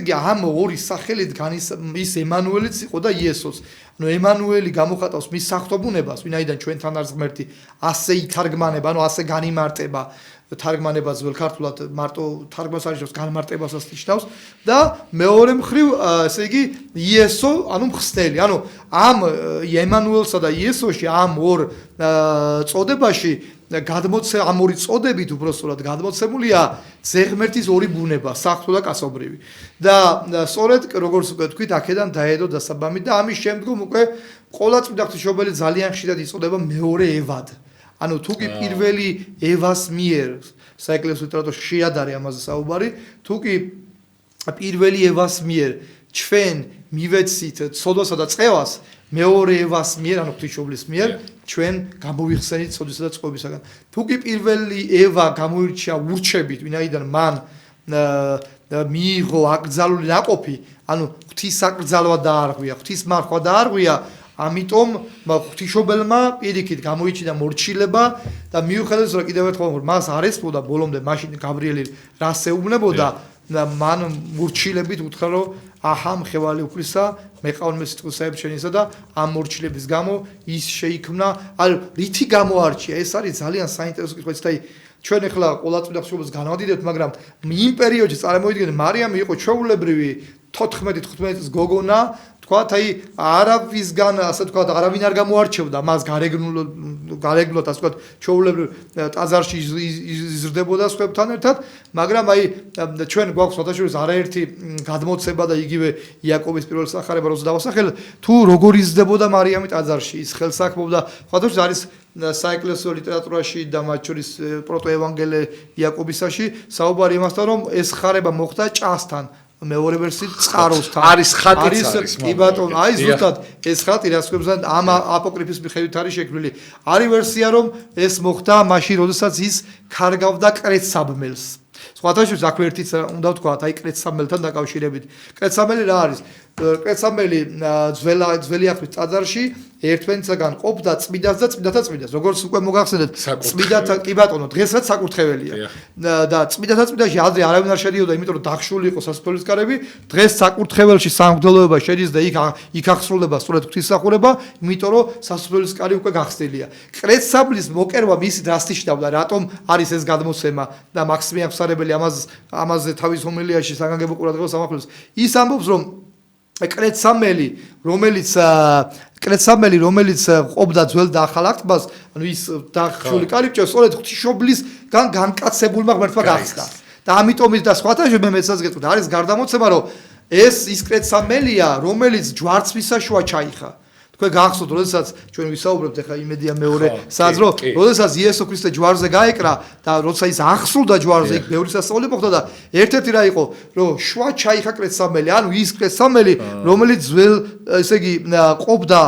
იგი ამ ორი სახელით ის ემანუელიც იყო და იესოს. ანუ ემანუელი გამოხატავს მის სახთობუნებას, ვინაიდან ჩვენთან არის ღმერთი, ასე ითარგმანება, ანუ ასე განიმარტება. თარგმანებას ძველ ქართულად მარტო თარგმანს არიშავს განმარტებასაც ნიშნავს და მეორე მხრივ ესე იგი იესო ანუ მხსნელი ანუ ამ ემანუელსა და იესოში ამ ორ წოდებაში ამ ორი წოდებით უბრალოდ გადმოცემულია ზეღმერთის ორი ბუნება საღვთო და კაცობრივი და სწორედ როგორც უკვე თქვით აქედან დაედო დასაბამი და ამის შემდგომ უკვე ყოვლადწმიდა ღვთისმშობელი ძალიან ხშირად იწოდება მეორე ევად ანუ თუ კი პირველი ევას მიერ საეკლესიო ლიტერატურაში ხშირად არის ამაზე საუბარი თუ კი პირველი ევას მიერ ჩვენ მივეცით ცოდვასა და წევას მეორე ევას მიერ ანუ ღვთისმშობლის მიერ ჩვენ გამოვიხსენით ცოდვისა და წყობისაგან თუ კი პირველი ევა გამოირჩია ურჩებით ვინაიდან მან მიიღო აკრძალული ნაყოფი ანუ ღვთისაკრძალვა დაარღვია ღვთისმარხვა დაარღვია ამიტომ ღვთისმშობელმა პირიქით გამოიჩინა მორჩილება და მიუხედავად რომ კიდევ ერთხელ მას არ ესწოდა ბოლომდე მაშინ გაბრიელი რას ეუბნებოდა და მან მორჩილებით უთხრა რომ აჰა მხევალი უფლისა მეყავნე სიტყვისაებ შენისა და ამ მორჩილების გამო ის შეიქმნა ანუ რითი გამოარჩია ეს არის ძალიან საინტერესო კითხვაც და ჩვენ ახლა ყოვლადწმიდა ღვთისმშობელს განვადიდებთ მაგრამ იმ პერიოდში წარმოვიდგინეთ მარიამი იყო ჩვეულებრივი 14-15 წლის გოგონა თქვათ აი არავისგან ასე თქვათ არავინ არ გამოარჩევდა მას გარეგნულად ასე თქვათ ჩვეულებრივ ტაძარში იზრდებოდა სხვებთან ერთად მაგრამ აი ჩვენ გვაქვს სხვადასხვა არაერთი გადმოცება და იგივე იაკობის პირველ სახარება როცა დავასახელე თუ როგორ იზრდებოდა მარიამი ტაძარში ის ხელს აკმობდა სხვადასხვა არის საეკლესიო ლიტერატურაში და მათ შორის პროტოევანგელე იაკობისაში საუბარი იმასთან რომ ეს ხარება მოხდა ჭასთან მეორე ვერსიით წყაროსთან არის ხატიც არის კი ბატონო აი ზუსტად ეს ხატი რაც ქვებსა ამ აპოკრიფის მიხედვით არის შექმნილი არის ვერსია რომ ეს მოხდა მაშინ როდესაც ის ქარგავდა კრეცაბმელს სხვადასხვა აქვე ერთიც უნდა ვთქვათ აი კრეცაბმელთან დაკავშირებით კრეცაბმელი რა არის კრეცაბმელი ძველი ახლის ტაძარში ერთმანეთსაგან ყოფდა წმიდას და წმიდათა წმიდას როგორც უკვე მოგახსენეთ წმიდათა კი ბატონო დღესაც საკურთხეველია და წმიდათა წმიდაში ადრე არავინ არ შედიოდა იმიტომ რომ დახშული იყო სასწაულის კარები დღეს საკურთხეველში სამღვდელოება შედის და იქ აღსრულება სწორედ ღვთისმსახურება იმიტომ რომ სასწაულის კარი უკვე გახსნილია კრეცაბლის მოკერვა მისი დრასტიშნავდა რატომ არის ეს გადმოცემა და მაქსიმე აღსარებელი ამაზე თავის ჰომილიაში საგანგებო ყურადღებას ამახვილებს ის ამბობს რომ კრეცაბელი რომელიც ყოფდა ძველ და ახალ აქტბას ანუ ის დახშული კარიბჭე სწორედ ღვთისმშობლისგან განკაცებულმა ღმერთმა გახსნა და ამიტომ ის და სხვათა მე მეცაც გეტყვით არის გარდამოცემა რომ ეს ის კრეცაბელია რომელიც ჯვარცმისა შუა ჩაიხა თქვენ გახსოვთ, როდესაც ჩვენ ვისაუბრებთ ახლა იმედია მეორე საათს, რომ როდესაც იესო ქრისტე ჯვარზე გაეკრა და როცა ის აღსრულდა ჯვარზე, იქ ბევრი სასწაული მოხდა და ერთ-ერთი რა იყო, რომ შუა ჩაიხა კრეცამელი, ანუ ის კრეცამელი, რომელიც ძველ, ესე იგი, ყოფდა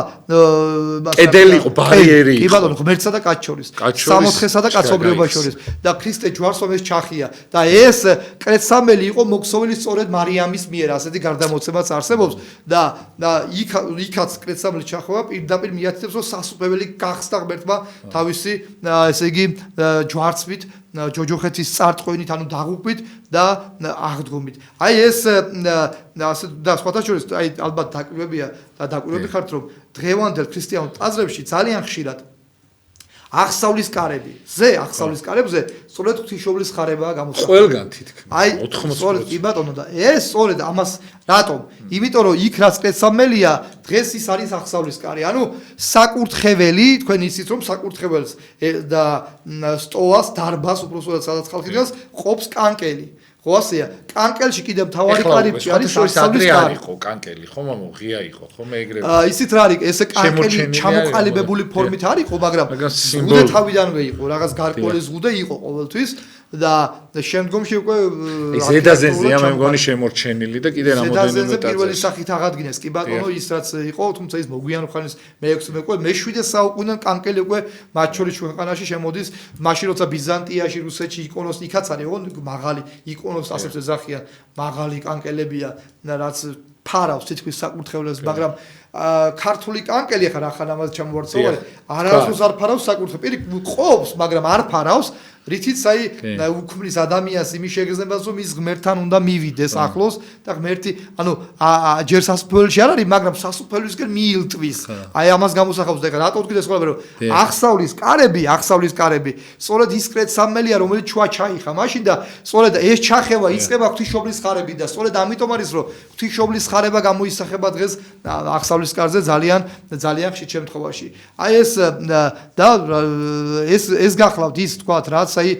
კედელი იყო, ბარიერი იყო. კი ბატონო, ღმერთსა და კაცს შორის, სამოთხესა და კაცობრიობას შორის და ქრისტე ჯვარს ომეს ჩახია და ეს კრეცამელი იყო მოქსოვილი სწორედ მარიამის მიერ, ასეთი გარდამოცემაც არსებობს და იქაც კრეცამელი ჩახვა პირდაპირ მიათითებს, რომ სასופველი გახსდა ღმერთმა თავისი, ესე იგი, ჯვარცმით, ჯოჯოხეთის წარტყვინით, ანუ დაღუპვით და აღდგომით. აი ეს ასე და სხვათა შორის, აი ალბათ დაკვირვებია და დაკვირვები ხართ, რომ დღევანდელ ქრისტიანულ ტაძრებში ძალიან ხშირად აღსავლის კარებზე სწორედ ღვთისმშობლის ხარებაა გამოსახული. ყველგან თითქმის. აი 80%. კი ბატონო და ეს სწორედ ამას რატომ? იმიტომ რომ იქ რაც კრეცამელია, დღეს ის არის აღსავლის კარი. ანუ საკურთხეველი, თქვენ იცით რომ საკურთხეველს და სტოას, დარბას უბრალოდ სადაც ხალხი დგას, ყოფს კანკელი. ხო ასეა, კანკელში კიდევ მთავარი კარიბჭე არის აღსავლის კარი. იყო კანკელი, ხო მამო, ღია იყო, ხო მე ეგრევე. ისიც რა არის, ესე კანკელი ჩამოყალიბებული ფორმით არ იყო, მაგრამ ზღუდე თავიდანვე იყო, რაღაც გარკვეული ზღუდე იყო ყოველთვის და შემდგომში უკვე ზედაზენზე მე მგონი შემორჩენილი და კიდე რამოდენიმე ზედაზენზე პირველი სახით აღადგინეს. კი ბატონო, ის რაც იყო, თუმცა ის მოგვიანო ხანის მე-6 მე-7 მე-7 საუკუნიდან კანკელი უკვე მათ შორის ჩვენყანაში შემოდის, მაშინ როცა ბიზანტიაში, რუსეთში იკონოს იქაც არის, ოღონდ მაღალი იკონოს ასეც ეძახიან, მაღალი კანკელებია, რაც ფარავს თითქმის საკურთხეველს, მაგრამ ქართული კანკელი ახლა რა ხან ამას ჩამოვარწოვე, არასდროს არ ფარავს საკურთხეველს, პირი ყოფს, მაგრამ არ ფარავს, რითიც აი უქმნის ადამიანს იმის შეგრძნებას, რომ ის ღმერთთან უნდა მივიდეს ახლოს და ღმერთი, ანუ ჯერ სასופველში არ არის, მაგრამ სასופველისკენ მიილტვის. აი ამას გამოსახავს და ეხლა რატო ვთქვით ეს ყველაფერი, რომ აღსავლის კარები, სწორედ ის კრეცამელია, რომელიც შუა ჩაიხა მაშინ და სწორედ ეს ჩახევა იწყება ღვთისმშობლის ხარებით და სწორედ ამიტომ არის, რომ ღვთისმშობლის ხარება გამოისახება დღეს აღსავლის კარზე ძალიან ხშირ შემთხვევაში. აი ეს და ეს გახლავთ ის თქვათ რაც აი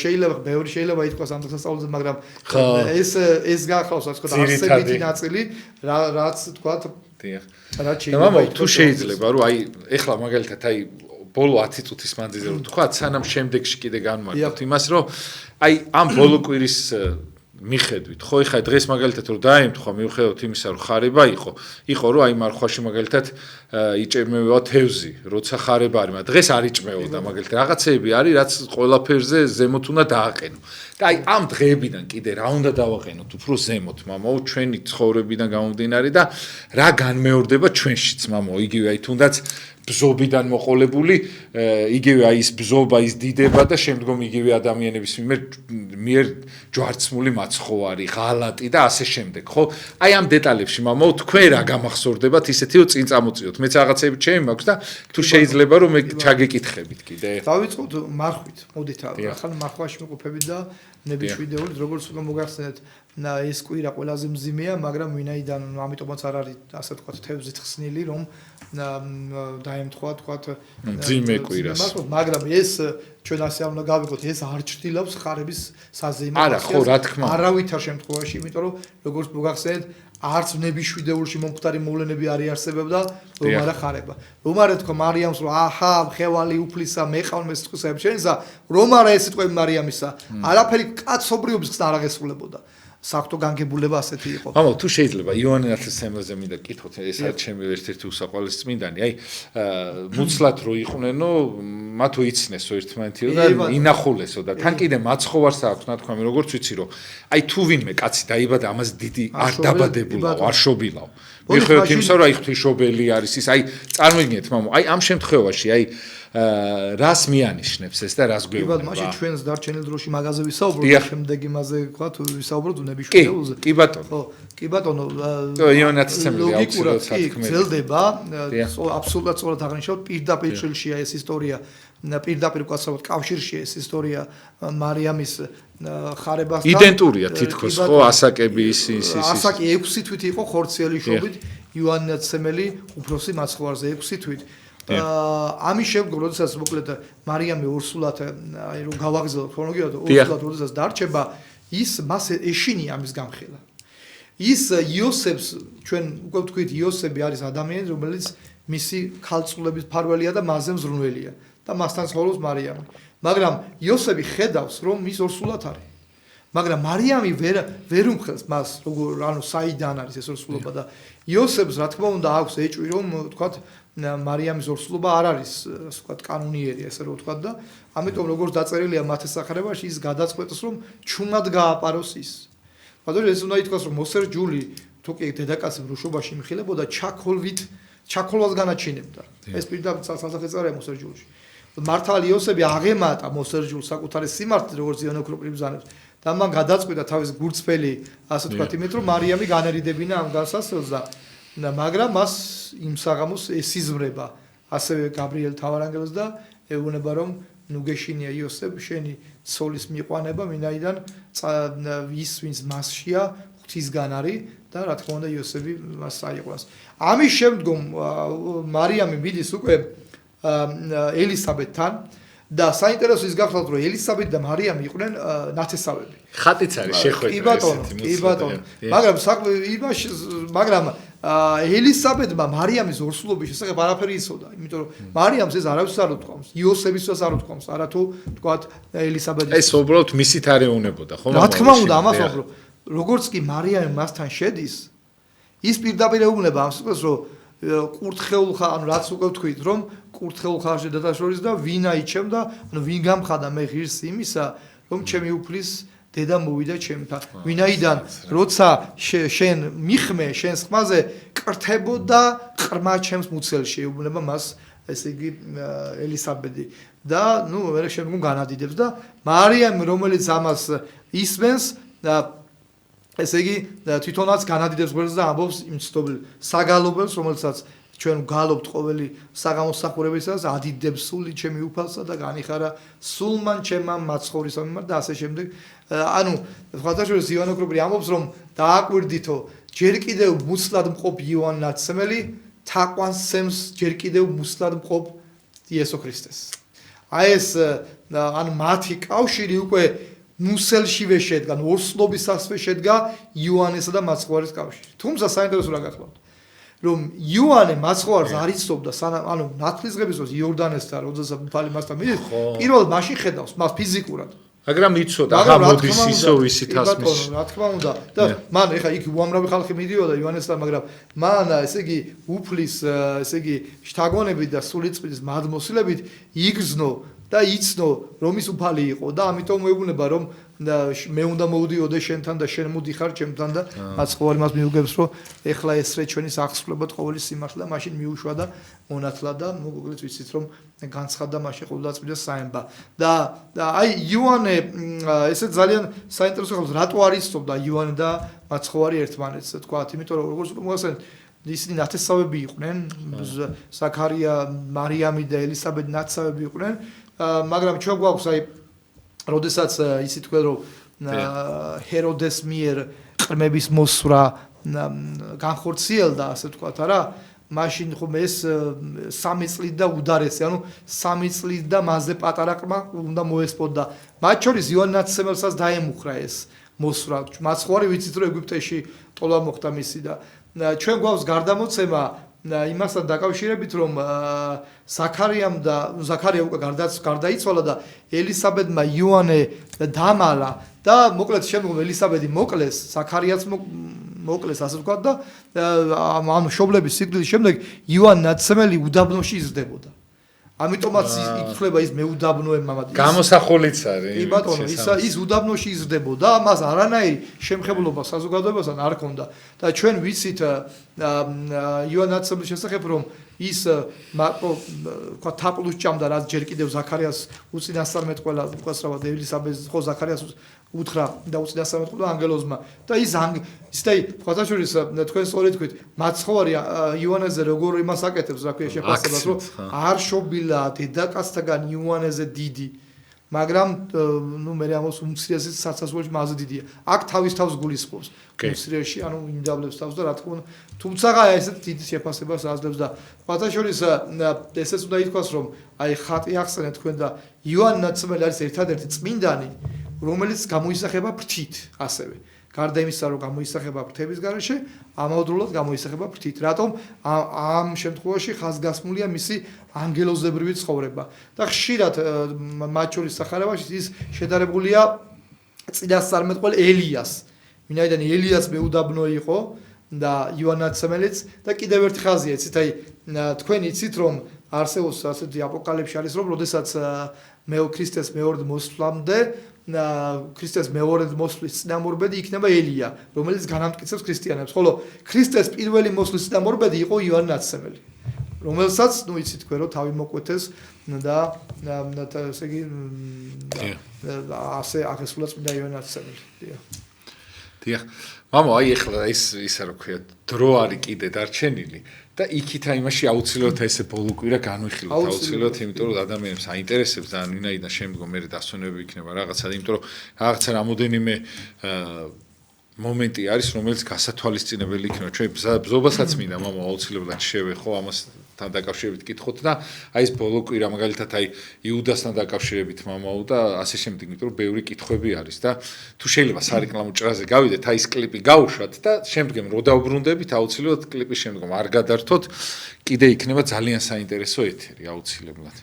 შეიძლება ბევრი შეიძლება ითქვას ამ დასწავლზე, მაგრამ ეს გახლავს ასე ვთქვათ არსებითი ნაწილი, რაც ვთქვათ რაც შეიძლება თუ შეიძლება რომ აი ეხლა მაგალითად აი ბოლო 10 წუთის მანძილზე რომ თქვა, სანამ შემდეგში კიდე განმარტოთ იმას, რომ აი ამ ბოლო კვირის მიხედვით, ხო, ეხლა დღეს მაგალითად რომ დაემთხვა მიუხედავად იმისა, რომ ხარება იყო რომ აი მარხვაში მაგალითად იჭმევა თევზი, როცა ხარება არის, მაგრამ დღეს არ იჭმეოდა მაგალითად რაღაცეები არის, რაც ყველაფერზე ზემოთ უნდა დააყენო. და აი ამ დღეებიდან კიდე რა უნდა დავაყენოთ უფრო ზემოთ, მამაო, ჩვენი ცხოვრებიდან გამომდინარე და რა განმეორდება ჩვენშიც, მამაო, იგივე აი თუნდაც ბზობიდან მოყოლებული, იგივე აი ის ბზობა, ის დიდება და შემდგომ იგივე ადამიანების მიერ ჯვარცმული მაცხოვარი, ღალატი და ასე შემდეგ, ხო? აი ამ დეტალებში, მამაო, თქვენ რა გამახსოვდებათ ისეთი რომ წინ წამოწიოთ. მეც რაღაცები ჩემი მაქვს და თუ შეიძლება რომ მე ჩაგეკითხებით კიდე. დავიწყოთ მარხვით. მოდით ახლა მარხვაში მეყოფებით და ნებიშვიდეულით, როგორც უკვე მოგახსენეთ, ეს კვირა ყველაზე მძიმეა, მაგრამ ვინაიდან ამიტომაც არ არის ასე ვთქვათ თევზით ხსნილი, რომ დაემთხვა თქვათ მძიმე კვირას. მაგრამ ეს ჩვენ ასე არ უნდა გავიგოთ, ეს არ ჭრილავს ხარების საზეიმო. არა, ხო, რა თქმა უნდა. არავითარ შემთხვევაში, იმიტომ რომ როგორც მოგახსენეთ, არც ნებიშვიდეულში მომხდარი მოვლენები არ იარსებებდა, რომ არა ხარება. რომ არა თქვა მარიამს, რომ აჰა, მხევალი უფლისა, მეყავ მესტყისებს შენსა, რომ არა ეს სიტყვები მარიამისა, არაფერი კაცობრიობის ხსნა არ აღესრულებოდა. საერთო განგებულება ასეთი იყო. მამო, თუ შეიძლება იოანე ნათლისმცემელზე მინდა კითხოთ, ეს არის ჩემი ერთ-ერთი უსაყვარლესი წმინდანი. აი, მუცლად რო იყვნენო, მათო იცნესო ერთმანეთიო და ინახულესო და თან კიდე მაცხოვარს აქვს ნათქვამი, როგორც ვიცი რომ აი თუ ვინმე კაცი დაიბადა, ამას დიდი არ დაბადებულაო, არ შობილაო. მიხედავთ იმისა, რომ აი ღვთისმშობელი არის ის, აი წარმოგიდგენთ, მამო, აი ამ შემთხვევაში, აი რას მიანიშნებს ეს და რას გვეუბნება? კი, მაშინ ჩვენს დარჩენილ დროში მაგაზე ვისაუბროთ, შემდეგ იმაზე ვთქვათ, ვისაუბროთ ნებიშვიდეულზე. კი, ბატონო. ხო, კი ბატონო. იოანე ნათლისმცემელი აუცილებლად სათქმელი. გრძელდება, აბსოლუტურად სწორად აღნიშნავთ, პირდაპირ შილშია ეს ისტორია, პირდაპირ ვკაცრავთ კავშირში ეს ისტორია მარიამის ხარებასთან. იდენტურია თითქოს, ხო, ასაკები ის. ასაკი 6 თვით იყო ხორციელი შობით, იოანე ნათლისმცემელი უფროსი მაცხოვარზე 6 თვით. ამის შემდგომ, როდესაც მოკლედ მარიამი ორსულად აი რომ გავაგზავნოთ ქრონოლოგიურად, ორსულად როდესაც დარჩება, ის მას ეშინია ამის გამხელა. ის იოსებს, ჩვენ უკვე ვთქვით, იოსები არის ადამიანი, რომელიც მისი ქალწულების ფარველია და მასზე მზრუნველია და მასთან ცხოვრობს მარიამი. მაგრამ იოსები ხედავს, რომ ის ორსულად არის. მაგრამ მარიამი ვერ უმხელს მას, როგორ საიდან არის ეს ორსულობა და იოსებს რა თქმა უნდა აქვს ეჭვი, რომ თქვათ მარიამის ორსულობა არ არის, ასე ვთქვათ, კანონიერი, ესე რომ ვთქვათ და ამიტომ როგორც დაწერილია მათეს სახარებაში, ის გადაწყვეტს, რომ ჩუმად გააპაროს ის. ბატონო, ეს უნდა ითქვას, რომ მოსერჯული თუ კი დედაკაცი ბრუშობაში იმხილებოდა ჩაქოლვას განაჩინებდა. ეს პირდაპირ სასახე წერია მოსერჯულში. მართალი იოსები აღემატა მოსერჯულს საკუთარი სიმართლე, როგორც იანო ქროპრი ბრძანებს. და მან გადაწყვიტა თავის გურწფელი, ასე ვთქვათ, იმით, რომ მარიამი განერიდებინა ამ განსასწრებს და მაგრამ მას იმ საღამოს ესიზმრება ასევე გაბრიელ თავარანგელს და ეუბნება, რომ ნუ გეშინია იოსებ, შენი ცოლის მიყვანება, მინაიდან ის ვინც მასშია, ღვთისგან არის და რა თქმა უნდა იოსები მას აიყვანს. ამის შემდგომ მარიამი მიდის უკვე ელისაბედთან და საინტერესო ის გახლავთ, რომ ელისაბედი და მარიამი იყვნენ ნათესავები. ხატიც არის შეხვედრა. კი ბატონო. მაგრამ ელისაბედმა მარიამის ორსულობის შესახებ არაფერი იცოდა, იმიტომ რომ მარიამს ეს არავის არ უთქვამს, იოსებისაც არ უთქვამს, არათუ თქვათ ელისაბედის. ეს უბრალოდ მისით არ ეუნებოდა, ხო? რა თქმა უნდა, ამას ვამბობ. როგორც კი მარიამი მასთან შედის, ის პირდაპირ ეუბნება ამ სიტყვას, რომ კურთხეულ ხარ, ანუ რაც უკვე ვთქვით, რომ კურთხეულ ხარში დათაშორის და ვინ აიჩემ და ანუ ვინ გამხადა მე ღირს იმისა, რომ ჩემი უფლის დედა მოვიდა ჩემთან. ვინაიდან როცა შენ მიხმე შენს ხმაზე კრთებოდა ყრმა ჩემს მუცელში, ეუბნება მას ესე იგი ელისაბედი და ნუ მე შემდგომ განადიდებს და მარიამი რომელიც ამას ისმენს და ესე იგი თვითონაც განადიდებს გვერდს და ამბობს იმ ცნობილ საგალობელს, რომელსაც ჩვენ გალობთ ყოველი საგამოსახურებისას, ადიდებს სული ჩემი უფალსა და განიხარა სულმან ჩემმა მაცხოვრისა მიმართ და ასე შემდეგ. ანუ ხათაშორის ივანე კროპრი ამბობს, რომ დააკვირდითო ჯერ კიდევ მუცლად მყოფ იოანე ნათსმელი თაყვანს სემს ჯერ კიდევ მუცლად მყოფ იესო ქრისტეს. აი ეს ანუ მათი კავშირი უკვე მუსელშივე შედგა, ორსულობისასვე შედგა იოანესა და მაცხოვრის კავშირი. თუმცა საინტერესო რა გახლავთ, რომ იოანე მაცხოვარს არ იცნობდა, ანუ ნათლისღების დროს იორდანესთან, როდესაც მფალი მასთან მიდის, პირველად მაშინ ხედავს მას ფიზიკურად. მაგრამ იცოდა, ახლა მოდის ისო ვისითას მის. რა თქმა უნდა. და მან ეხა იქ უამრავი ხალხი მიდიოდა იოანესთან, მაგრამ მან ესე იგი უფლის, ესე იგი შთაგონებით და სულიწმიდის მადმოსილებით იგრძნო და იცნო რომ ის უფალი იყო და ამიტომ მეუბნება რომ მე უნდა მოვდიოდე შენთან და შენ მოდიხარ ჩემთან და მაცხოვარი მას მიუგებს რომ ეხლა ესრე ჩვენი აღსრულებად ყოველი სიმართლე და მაშინ მიუშვა და მონათლა და მოკლედ ვიცით რომ განცხადდა მაშინ ყოვლადწმიდა საემბა და აი იოანე ესე ძალიან საინტერესო ხალხს რატო არ იცნობდა იოანე და მაცხოვარი ერთმანეთს თქვა იმიტომ რომ როგორც მოასწრეთ ისინი ნათესავები იყვნენ ზაქარია მარიამი და ელისაბედი ნათესავები იყვნენ მაგრამ ჩვენ გვაქვს აი როდესაც ისი თქვენ რომ ჰეროდეს მიერ ყრმების მოსვრა განხორციელდა ასე ვთქვათ არა მაშინ ხომ ეს 3 წლით და უდარესი ანუ 3 წლით და მასზე პატარა ყრმა უნდა მოესპოდა მათ შორის იოანე ნათესებელსაც დაემუხრა ეს მოსვრა მაცხოვარი ვიცით რომ ეგვიპტეში ტოლა მოხდა მისი და ჩვენ გვაქვს გარდამოცემა იმასთან დაკავშირებით რომ ზაქარიამ და ზაქარია უკვე გარდაიცვალა და ელისაბედმა იოანე დამალა და მოკლედ შემდგომ ელისაბედი მოკლეს ზაქარიაც მოკლეს ასე ვთქვათ და ამ მშობლების სიკვდილის შემდეგ იოანე ნათესმელი უდაბნოში იზრდებოდა ამიტომაც ითვლება ის მეუდაბნოე მამად გამოსახულიც არის კი ბატონო ის უდაბნოში იზრდებოდა მას არანაირი შემხებლობა საზოგადოებასთან არ ჰქონდა და ჩვენ ვიცით იოანე ნათესმელის შესახებ რომ ის თქვა თაყლუს ჭამდა რაც ჯერ კიდევ ზაქარიას უწინასწარმეტყველა უკაცრავად ელისაბედს ხო ზაქარიას უთხრა და უწინასწარმეტყველა ანგელოზმა და ის და თქვა შორის თქვენ სწორედ თქვით მაცხოვარი იოანეზე როგორ იმას აკეთებს რა ქვია შეფასებას რომ არ შობილა დედაკაცთაგან იოანეზე დიდი მაგრამ ნუ მე ამას უმცირესი საცაცვლოში მასზე დიდია აქ თავის თავს გულისხმობს უმცირეში ანუ იმდაბლებს თავს და რა თქმა უნდა თუმცა ესეთ დიდ შეფასებას აძლევს და თქვა შორის ესეც უნდა ითქვას რომ აი ხატი ახსენეთ თქვენ და იოანე ნათესმელი არის ერთადერთი წმინდანი რომელიც გამოისახება ფრთით ასევე გარდა იმისა, რომ გამოისახება ღვთების გარეშე, ამავდროულად გამოისახება ღვთით. რატომ? ამ შემთხვევაში ხაზგასმულია მისი ანგელოზებრივი ცხოვრება. და ხშირად მათ შორის სახარებაში ის შედარებულია წინასწარმეტყველ ელიას. ვინაიდან ელიას მეუდაბნო იყო და იოანაცემელიც და კიდევ ერთი ხაზია, იცით, აი თქვენ იცით, რომ არსებობს ასეთი აპოკალიფსი არის, რომ როდესაც ქრისტეს მეორე მოსვლამდე ქრისტეს მეორე მოსვლის წინამორბედი იქნება ელია, რომელიც განამტკიცებს ქრისტიანებს, ხოლო ქრისტეს პირველი მოსვლის წინამორბედი იყო იოანე ნათლსმელი, რომელსაც, იცით თქვენ, რომ თავი მოკვეთეს და ესე იგი ასე აღესრულა წმინდა იოანე ნათლსმელი. დიახ. მამო, აი ეხლა ისა რა ქვია, დრო არის კიდე დარჩენილი და იქით აი იმაში აუცილებლად ესე ბოლოკვირა განვიხილოთ აუცილებლად, იმიტომ რომ ადამიანებს აინტერესებს და ვინაიდან შემდგომ მე დასვენებები იქნება რაღაცა, იმიტომ რომ რაღაცა რამოდენიმე მომენტი არის, რომელიც გასათვალისწინებელი იქნება. ჩვენ ბზობასაც მინდა მამო აუცილებლად შევეხო ამასთან დაკავშირებით კითხოთ და აი ეს ბოლოკვირა მაგალითად აი იუდასთან დაკავშირებით მამაო და ასე შემდეგ, იმიტომ რომ ბევრი კითხვები არის და თუ შეიძლება სარეკლამო ჭრაზე გავიდეთ, აი ეს კლიპი გავუშვათ და შემდგომ რო დავბრუნდებით აუცილებლად კლიპის შემდგომ არ გადართოთ, კიდე იქნება ძალიან საინტერესო ეთერი აუცილებლად.